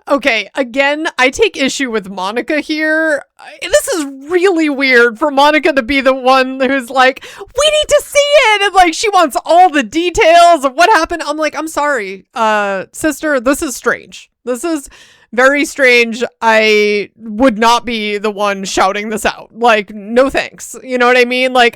Okay, again, I take issue with Monica here. This is really weird for Monica to be the one who's like, we need to see it! And like, she wants all the details of what happened. I'm like, I'm sorry, sister, this is strange. This is very strange. I would not be the one shouting this out. Like, no thanks. You know what I mean? Like,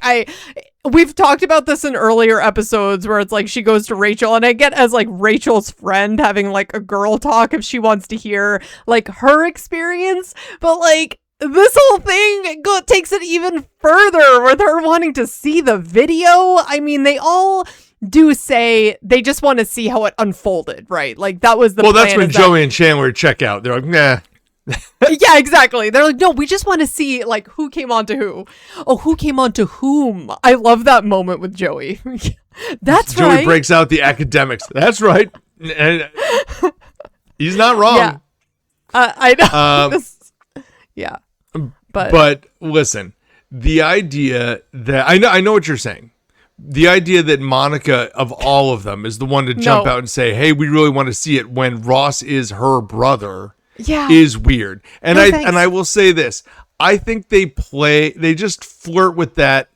we've talked about this in earlier episodes where it's like she goes to Rachel, and I get as like Rachel's friend having like a girl talk if she wants to hear like her experience, but like this whole thing takes it even further with her wanting to see the video. I mean, they all do say they just want to see how it unfolded, right? Like that was the plan.
Well, that's when Joey and Chandler check out. They're like, nah.
Yeah, exactly. They're like, no, we just want to see like who came on to who. Oh, who came on to whom? I love that moment with Joey. That's
Joey
right.
breaks out the academics. That's right. And he's not wrong.
Yeah. I know. Yeah.
But listen, the idea that I know what you're saying. The idea that Monica of all of them is the one to jump out and say, "Hey, we really want to see it," when Ross is her brother.
Yeah.
Is weird. And
No,
I will say this. I think they just flirt with that.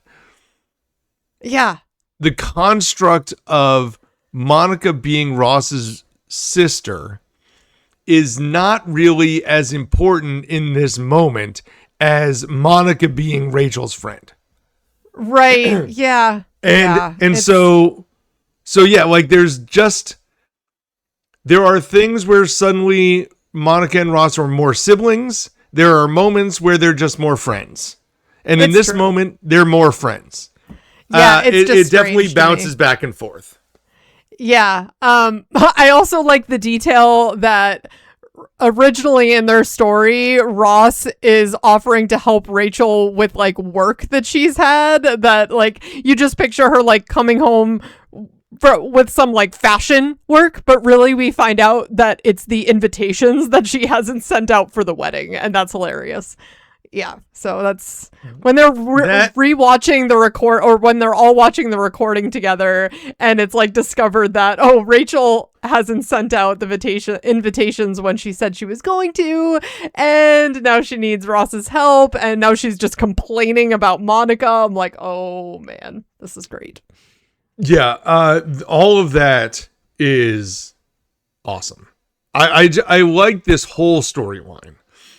Yeah.
The construct of Monica being Ross's sister is not really as important in this moment as Monica being Rachel's friend.
Right. Yeah.
And so yeah, like there are things where suddenly Monica and Ross are more siblings. There are moments where they're just more friends. And in this moment, they're more friends.
Yeah, it
definitely bounces back and forth.
Yeah. I also like the detail that originally in their story, Ross is offering to help Rachel with like work that she's had, that like you just picture her like coming home with some like fashion work, but really we find out that it's the invitations that she hasn't sent out for the wedding, and that's hilarious. Yeah, so that's when they're rewatching the record, or when they're all watching the recording together, and it's like discovered that Rachel hasn't sent out the invitations when she said she was going to, and now she needs Ross's help, and now she's just complaining about Monica. I'm like, oh man, this is great.
Yeah, all of that is awesome. I like this whole storyline.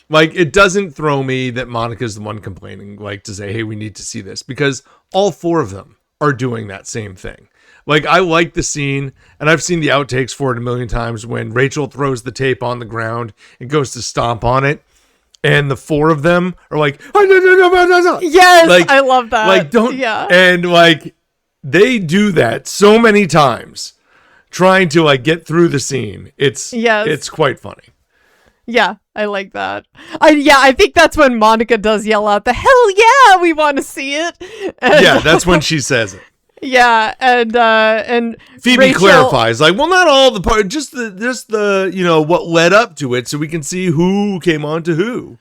Like, it doesn't throw me that Monica's the one complaining, like, to say, hey, we need to see this, because all four of them are doing that same thing. Like, I like the scene, and I've seen the outtakes for it a million times, when Rachel throws the tape on the ground and goes to stomp on it, and the four of them are like, oh, no.
Yes,
like,
I love that.
Like, don't,
yeah.
And, like, they do that so many times, trying to, like, get through the scene. It's quite funny.
Yeah, I like that. I think that's when Monica does yell out, "The hell yeah, we want to see it." And,
yeah, that's when she says it.
Yeah, and
Phoebe
Rachel
clarifies, like, well, not all the part, just the what led up to it, so we can see who came on to who.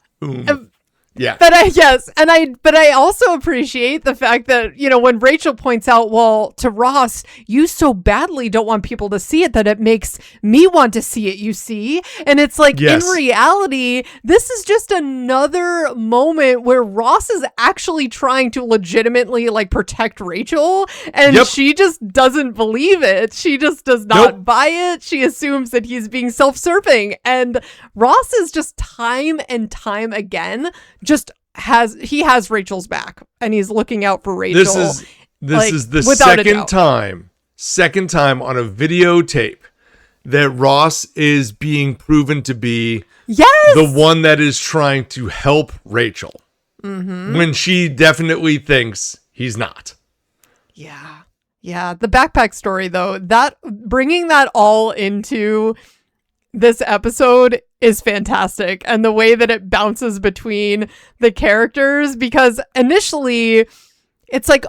Yeah.
But I also appreciate the fact that, when Rachel points out, well, to Ross, you so badly don't want people to see it that it makes me want to see it, you see? And it's like, in reality, this is just another moment where Ross is actually trying to legitimately like protect Rachel, and she just doesn't believe it. She just does not buy it. She assumes that he's being self-serving, and Ross is just time and time again has Rachel's back, and he's looking out for Rachel.
This is the second time on a videotape that Ross is being proven to be the one that is trying to help Rachel, when she definitely thinks he's not. Yeah,
the backpack story, though, that bringing that all into this episode is fantastic, and the way that it bounces between the characters, because initially it's like,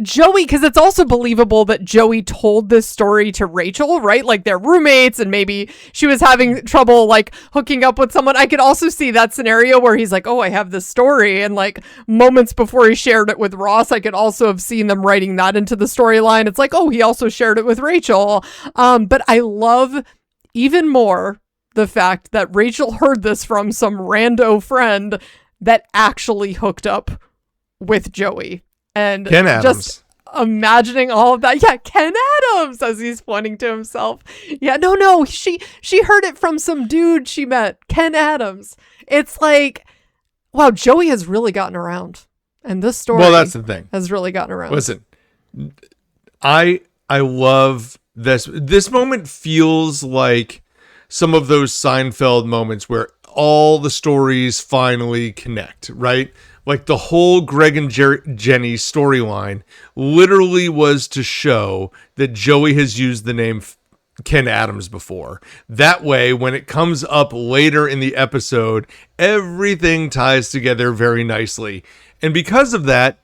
Joey, because it's also believable that Joey told this story to Rachel, right? Like, they're roommates, and maybe she was having trouble like hooking up with someone. I could also see that scenario where he's like, I have this story, and like moments before he shared it with Ross, I could also have seen them writing that into the storyline. It's like, he also shared it with Rachel. But I love even more the fact that Rachel heard this from some rando friend that actually hooked up with Joey. And
Ken Adams.
Just imagining all of that. Yeah, Ken Adams, as he's pointing to himself. Yeah, no, she heard it from some dude she met, Ken Adams. It's like, wow, Joey has really gotten around. And this story
that's the thing.
Has really gotten around.
Listen, I love this. This moment feels like some of those Seinfeld moments where all the stories finally connect, right? Like the whole Greg and Jenny storyline literally was to show that Joey has used the name Ken Adams before. That way, when it comes up later in the episode, everything ties together very nicely. And because of that,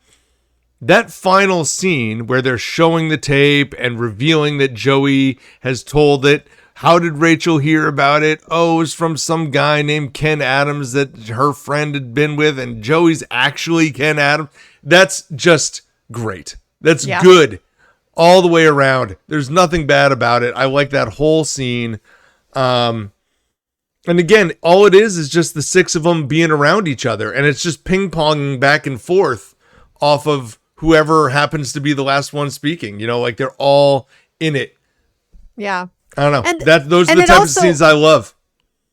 that final scene where they're showing the tape and revealing that Joey has told it. How did Rachel hear about it? Oh, it was from some guy named Ken Adams that her friend had been with, and Joey's actually Ken Adams. That's just great. That's good all the way around. There's nothing bad about it. I like that whole scene. And again, all it is just the six of them being around each other, and it's just ping-ponging back and forth off of whoever happens to be the last one speaking. You know, like they're all in it.
Yeah.
I don't know. Those are the type of scenes I love.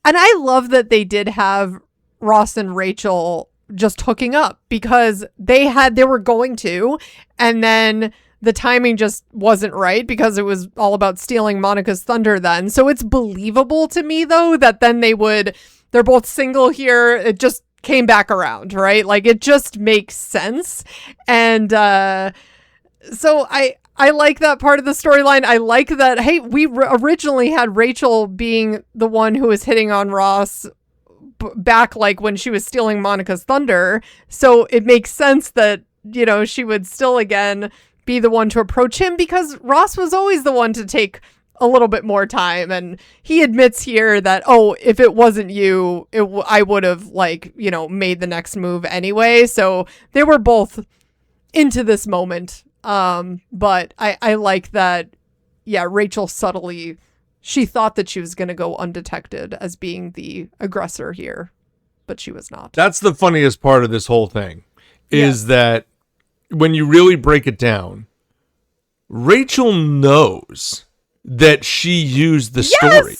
And I love that they did have Ross and Rachel just hooking up, because they were going to, and then the timing just wasn't right because it was all about stealing Monica's thunder then. So it's believable to me, though, that then they're both single here. It just came back around, right? Like, it just makes sense. And so I like that part of the storyline. I like that, hey, we originally had Rachel being the one who was hitting on Ross back, like, when she was stealing Monica's thunder. So it makes sense that, you know, she would still, again, be the one to approach him, because Ross was always the one to take a little bit more time. And he admits here that, oh, if it wasn't you, I would have, like, you know, made the next move anyway. So they were both into this moment. But I like that, Rachel subtly, she thought that she was going to go undetected as being the aggressor here, but she was not.
That's the funniest part of this whole thing, is that when you really break it down, Rachel knows that she used the story.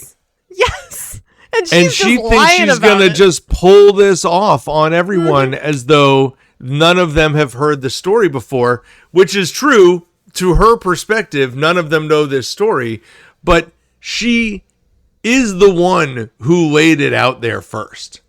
Yes. And
she thinks she's going to just pull this off on everyone as though none of them have heard the story before, which is true to her perspective. None of them know this story, but she is the one who laid it out there first.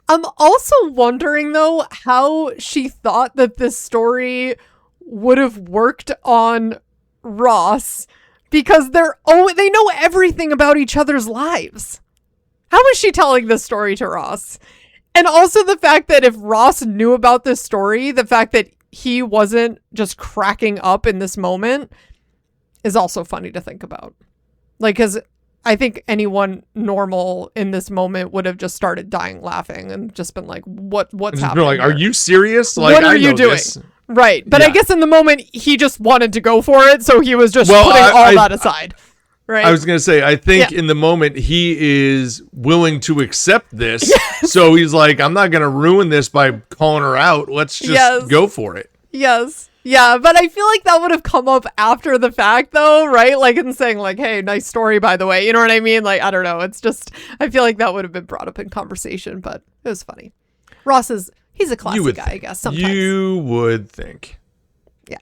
I'm also wondering, though, how she thought that this story would have worked on Ross, because they know everything about each other's lives. How is she telling this story to Ross? And also the fact that if Ross knew about this story, the fact that he wasn't just cracking up in this moment is also funny to think about. Like, because I think anyone normal in this moment would have just started dying laughing and just been like, what's happening?
Like, are you serious?
Like, what are you doing? This. Right. But I guess in the moment, he just wanted to go for it. So he was just putting all that aside. Right.
I was going to say, I think in the moment he is willing to accept this. Yes. So he's like, I'm not going to ruin this by calling her out. Let's just go for it.
Yes. Yeah. But I feel like that would have come up after the fact, though. Right. Like, in saying, like, hey, nice story, by the way. You know what I mean? Like, I don't know. It's just, I feel like that would have been brought up in conversation, but it was funny. Ross he's a classy guy, I guess. Sometimes.
You would think.
Yeah.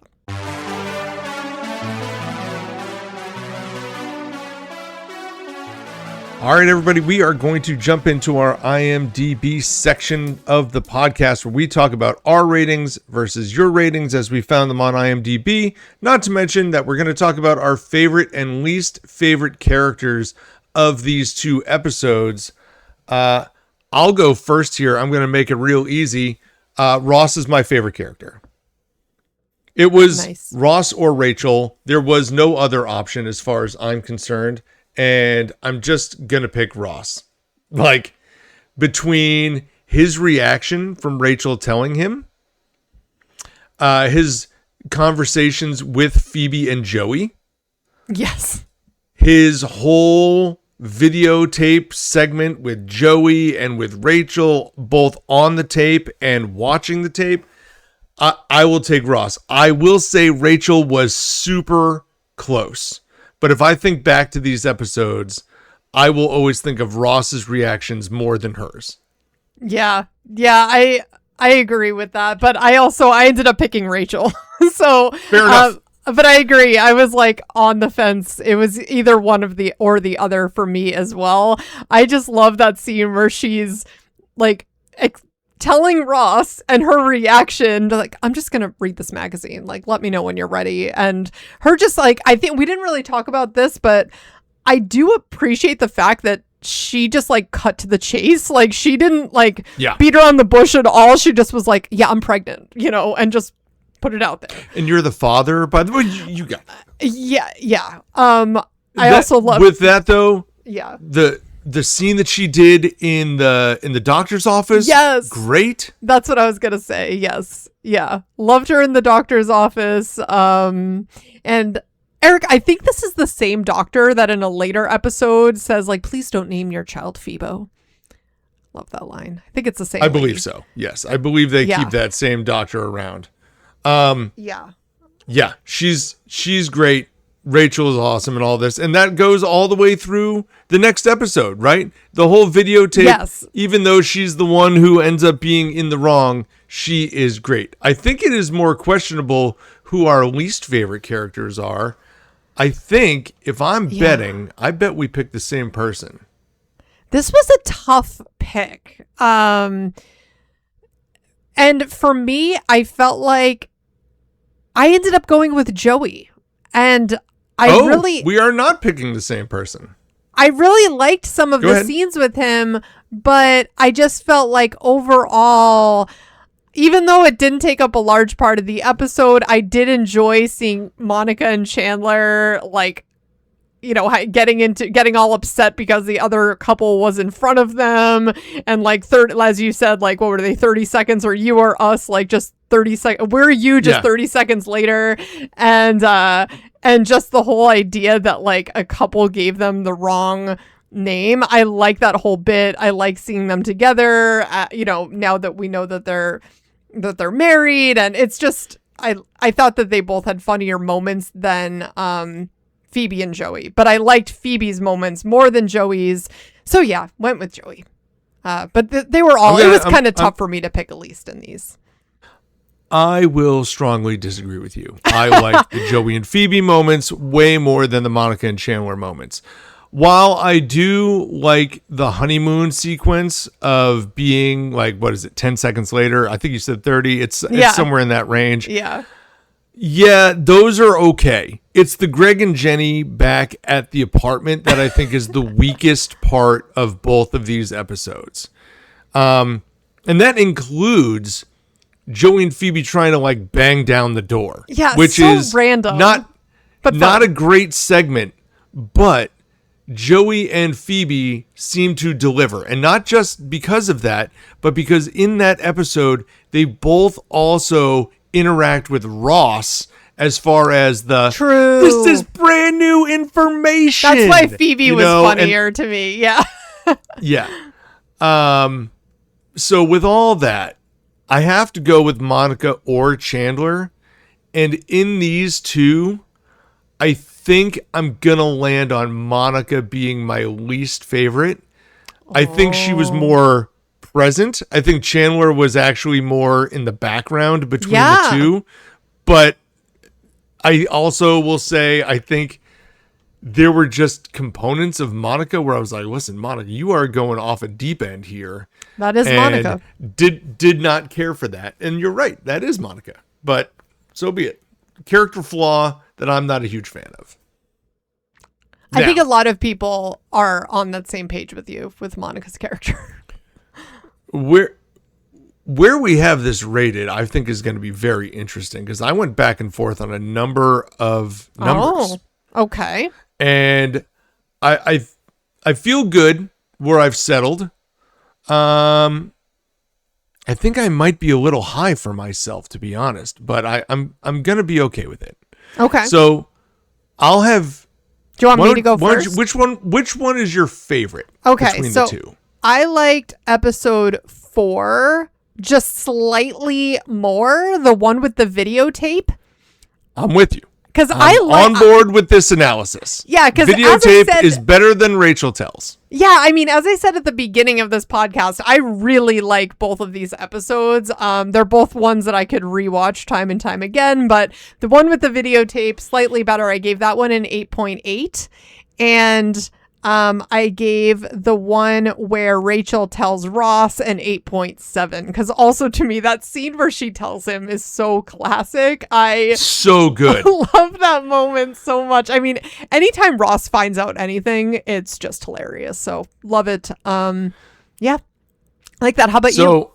All right, everybody, we are going to jump into our IMDb section of the podcast where we talk about our ratings versus your ratings as we found them on IMDb. Not to mention that we're going to talk about our favorite and least favorite characters of these two episodes. I'll go first here. I'm going to make it real easy. Ross is my favorite character. It was Ross or Rachel. There was no other option as far as I'm concerned. And I'm just going to pick Ross. Like, between his reaction from Rachel telling him, his conversations with Phoebe and Joey.
Yes.
His whole videotape segment with Joey and with Rachel, both on the tape and watching the tape. I will take Ross. I will say Rachel was super close. But if I think back to these episodes, I will always think of Ross's reactions more than hers.
Yeah. Yeah, I agree with that. But I ended up picking Rachel. So
fair enough.
But I agree. I was like on the fence. It was either one of the or the other for me as well. I just love that scene where she's like telling Ross and her reaction to like, I'm just going to read this magazine. Like, let me know when you're ready. And her just like, I think we didn't really talk about this, but I do appreciate the fact that she just like cut to the chase. Like she didn't like beat around the bush at all. She just was like, yeah, I'm pregnant, you know, and just put it out there.
And you're the father, by the way, you got that.
Yeah. I also love
with that though.
Yeah.
The scene that she did in the doctor's office.
Yes.
Great.
That's what I was going to say. Yes. Yeah. Loved her in the doctor's office. And Eric, I think this is the same doctor that in a later episode says like, please don't name your child Phoebo. Love that line. I think it's the same.
I believe so. Yes. I believe they keep that same doctor around.
Yeah. She's great. Rachel is awesome and all this. And that goes all the way through the next episode, right? The whole videotape, even though she's the one who ends up being in the wrong, she is great. I think it is more questionable who our least favorite characters are. I think if I'm betting, I bet we picked the same person. This was a tough pick. And for me, I felt like I ended up going with Joey. And we are not picking the same person. I really liked some of the scenes with him, but I just felt like overall, even though it didn't take up a large part of the episode, I did enjoy seeing Monica and Chandler, like, you know, getting all upset because the other couple was in front of them. And like as you said, like, what were they, 30 seconds or you or us, like just 30 seconds. We're you just 30 seconds later. And just the whole idea that like a couple gave them the wrong name. I like that whole bit. I like seeing them together, you know, now that we know that they're married. And it's just, I thought that they both had funnier moments than, Phoebe and Joey, but I liked Phoebe's moments more than Joey's. So yeah, went with Joey. But they were all, it was kind of tough for me to pick a least in these.
I will strongly disagree with you. I like the Joey and Phoebe moments way more than the Monica and Chandler moments. While I do like the honeymoon sequence of being like, 10 seconds later? I think you said 30. It's somewhere in that range.
Yeah.
Yeah, those are okay. It's the Greg and Jenny back at the apartment that I think is the weakest part of both of these episodes. And that includes Joey and Phoebe trying to like bang down the door.
Yeah,
which
so
is
random.
Not a great segment, but Joey and Phoebe seem to deliver. And not just because of that, but because in that episode, they both also interact with Ross as far as this is brand new information.
That's why Phoebe was funnier to me. Yeah.
Yeah. So with all that, I have to go with Monica or Chandler. And in these two, I think I'm going to land on Monica being my least favorite. I think she was more present. I think Chandler was actually more in the background between the two. But I also will say, I think there were just components of Monica where I was like, listen, Monica, you are going off a deep end here.
That is Monica.
Did not care for that. And you're right. That is Monica. But so be it. Character flaw that I'm not a huge fan of.
I think a lot of people are on that same page with you with Monica's character.
Where we have this rated, I think is going to be very interesting because I went back and forth on a number of numbers.
Oh, okay.
And I feel good where I've settled. I think I might be a little high for myself, to be honest, but I'm gonna be okay with it.
Okay.
So I'll have.
Do you want me to go first?
Which one is your favorite?
Okay,
between
so
the two?
I liked episode 4 just slightly more. The one with the videotape.
I'm with you.
Because
I'm on board with this analysis.
Yeah, because
Videotape is better than Rachel Tells.
Yeah, I mean, as I said at the beginning of this podcast, I really like both of these episodes. They're both ones that I could rewatch time and time again, but the one with the videotape, slightly better. I gave that one an 8.8. And I gave the one where Rachel tells Ross an 8.7 because also to me that scene where she tells him is so classic.
So good.
Love that moment so much. I mean, anytime Ross finds out anything, it's just hilarious. So love it. Yeah, like that. How about you?
So,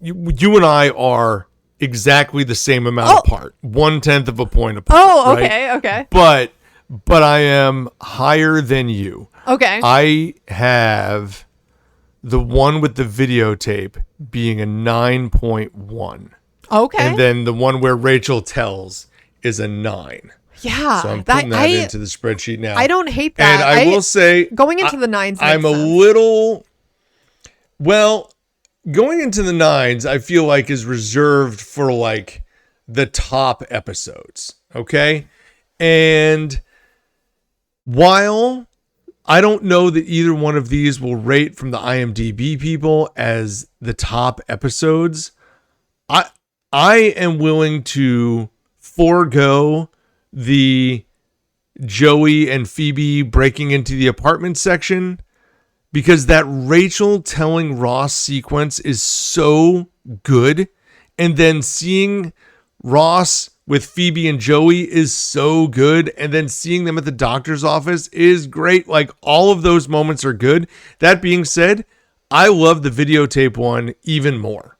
you and I are exactly the same amount apart, 1/10 of a point apart.
Oh, okay, right? Okay.
But I am higher than you.
Okay.
I have the one with the videotape being a 9.1.
Okay.
And then the one where Rachel tells is a 9.
Yeah.
So I'm putting that into the spreadsheet now.
I don't hate that.
And I will say,
going into the 9s,
I'm a little, well, going into the 9s, I feel like is reserved for like the top episodes. Okay. And while I don't know that either one of these will rate from the IMDb people as the top episodes, I am willing to forego the Joey and Phoebe breaking into the apartment section because that Rachel telling Ross sequence is so good. And then seeing Ross with Phoebe and Joey is so good. And then seeing them at the doctor's office is great. Like all of those moments are good. That being said, I love the videotape one even more.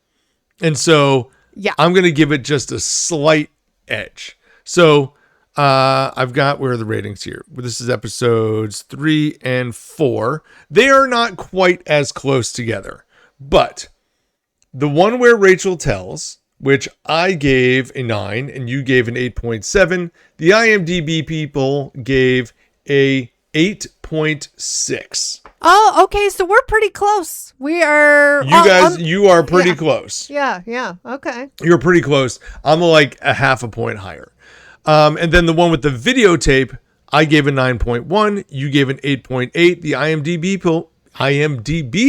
And so I'm going to give it just a slight edge. So I've got, where are the ratings here? This is episodes 3 and 4. They are not quite as close together, but the one where Rachel tells, which I gave a 9 and you gave an 8.7. The IMDb people gave a 8.6.
Oh, okay. So we're pretty close. We are.
You are pretty close.
Yeah. Okay.
You're pretty close. I'm like a half a point higher. And then the one with the videotape, I gave a 9.1. You gave an 8.8. The IMDb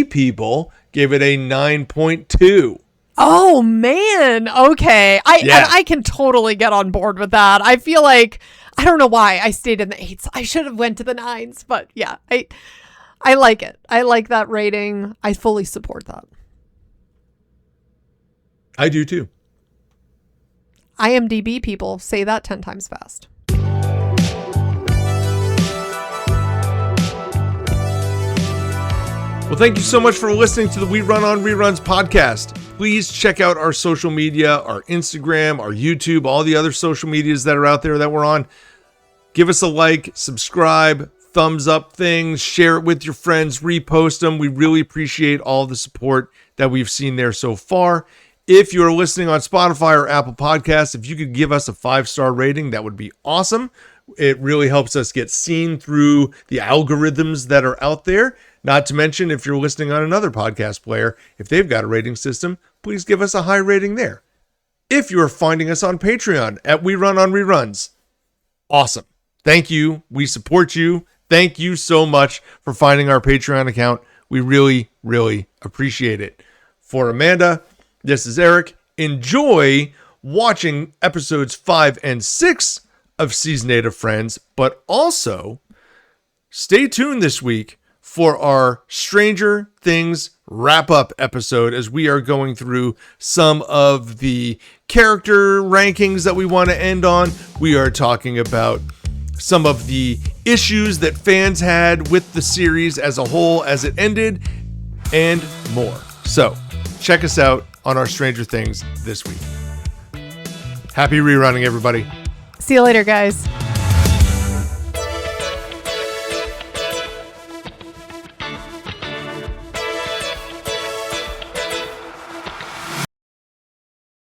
people gave it a 9.2.
Oh man. Okay. I can totally get on board with that. I feel like I don't know why I stayed in the 8s. I should have went to the 9s, but yeah, I like it. I like that rating. I fully support that.
I do too.
IMDb people say that 10 times fast.
Well, thank you so much for listening to the We Run on Reruns podcast. Please check out our social media, our Instagram, our YouTube, all the other social medias that are out there that we're on. Give us a like, subscribe, thumbs up things, share it with your friends, repost them. We really appreciate all the support that we've seen there so far. If you're listening on Spotify or Apple Podcasts, if you could give us a 5-star rating, that would be awesome. It really helps us get seen through the algorithms that are out there. Not to mention, if you're listening on another podcast player, if they've got a rating system, please give us a high rating there. If you're finding us on Patreon at We Run on Reruns, awesome. Thank you. We support you. Thank you so much for finding our Patreon account. We really, really appreciate it. For Amanda, this is Eric. Enjoy watching episodes 5 and 6 of Season 8 of Friends, but also stay tuned this week for our Stranger Things wrap-up episode as we are going through some of the character rankings that we want to end on. We are talking about some of the issues that fans had with the series as a whole as it ended, and more. So, check us out on our Stranger Things this week. Happy rerunning, everybody.
See you later, guys.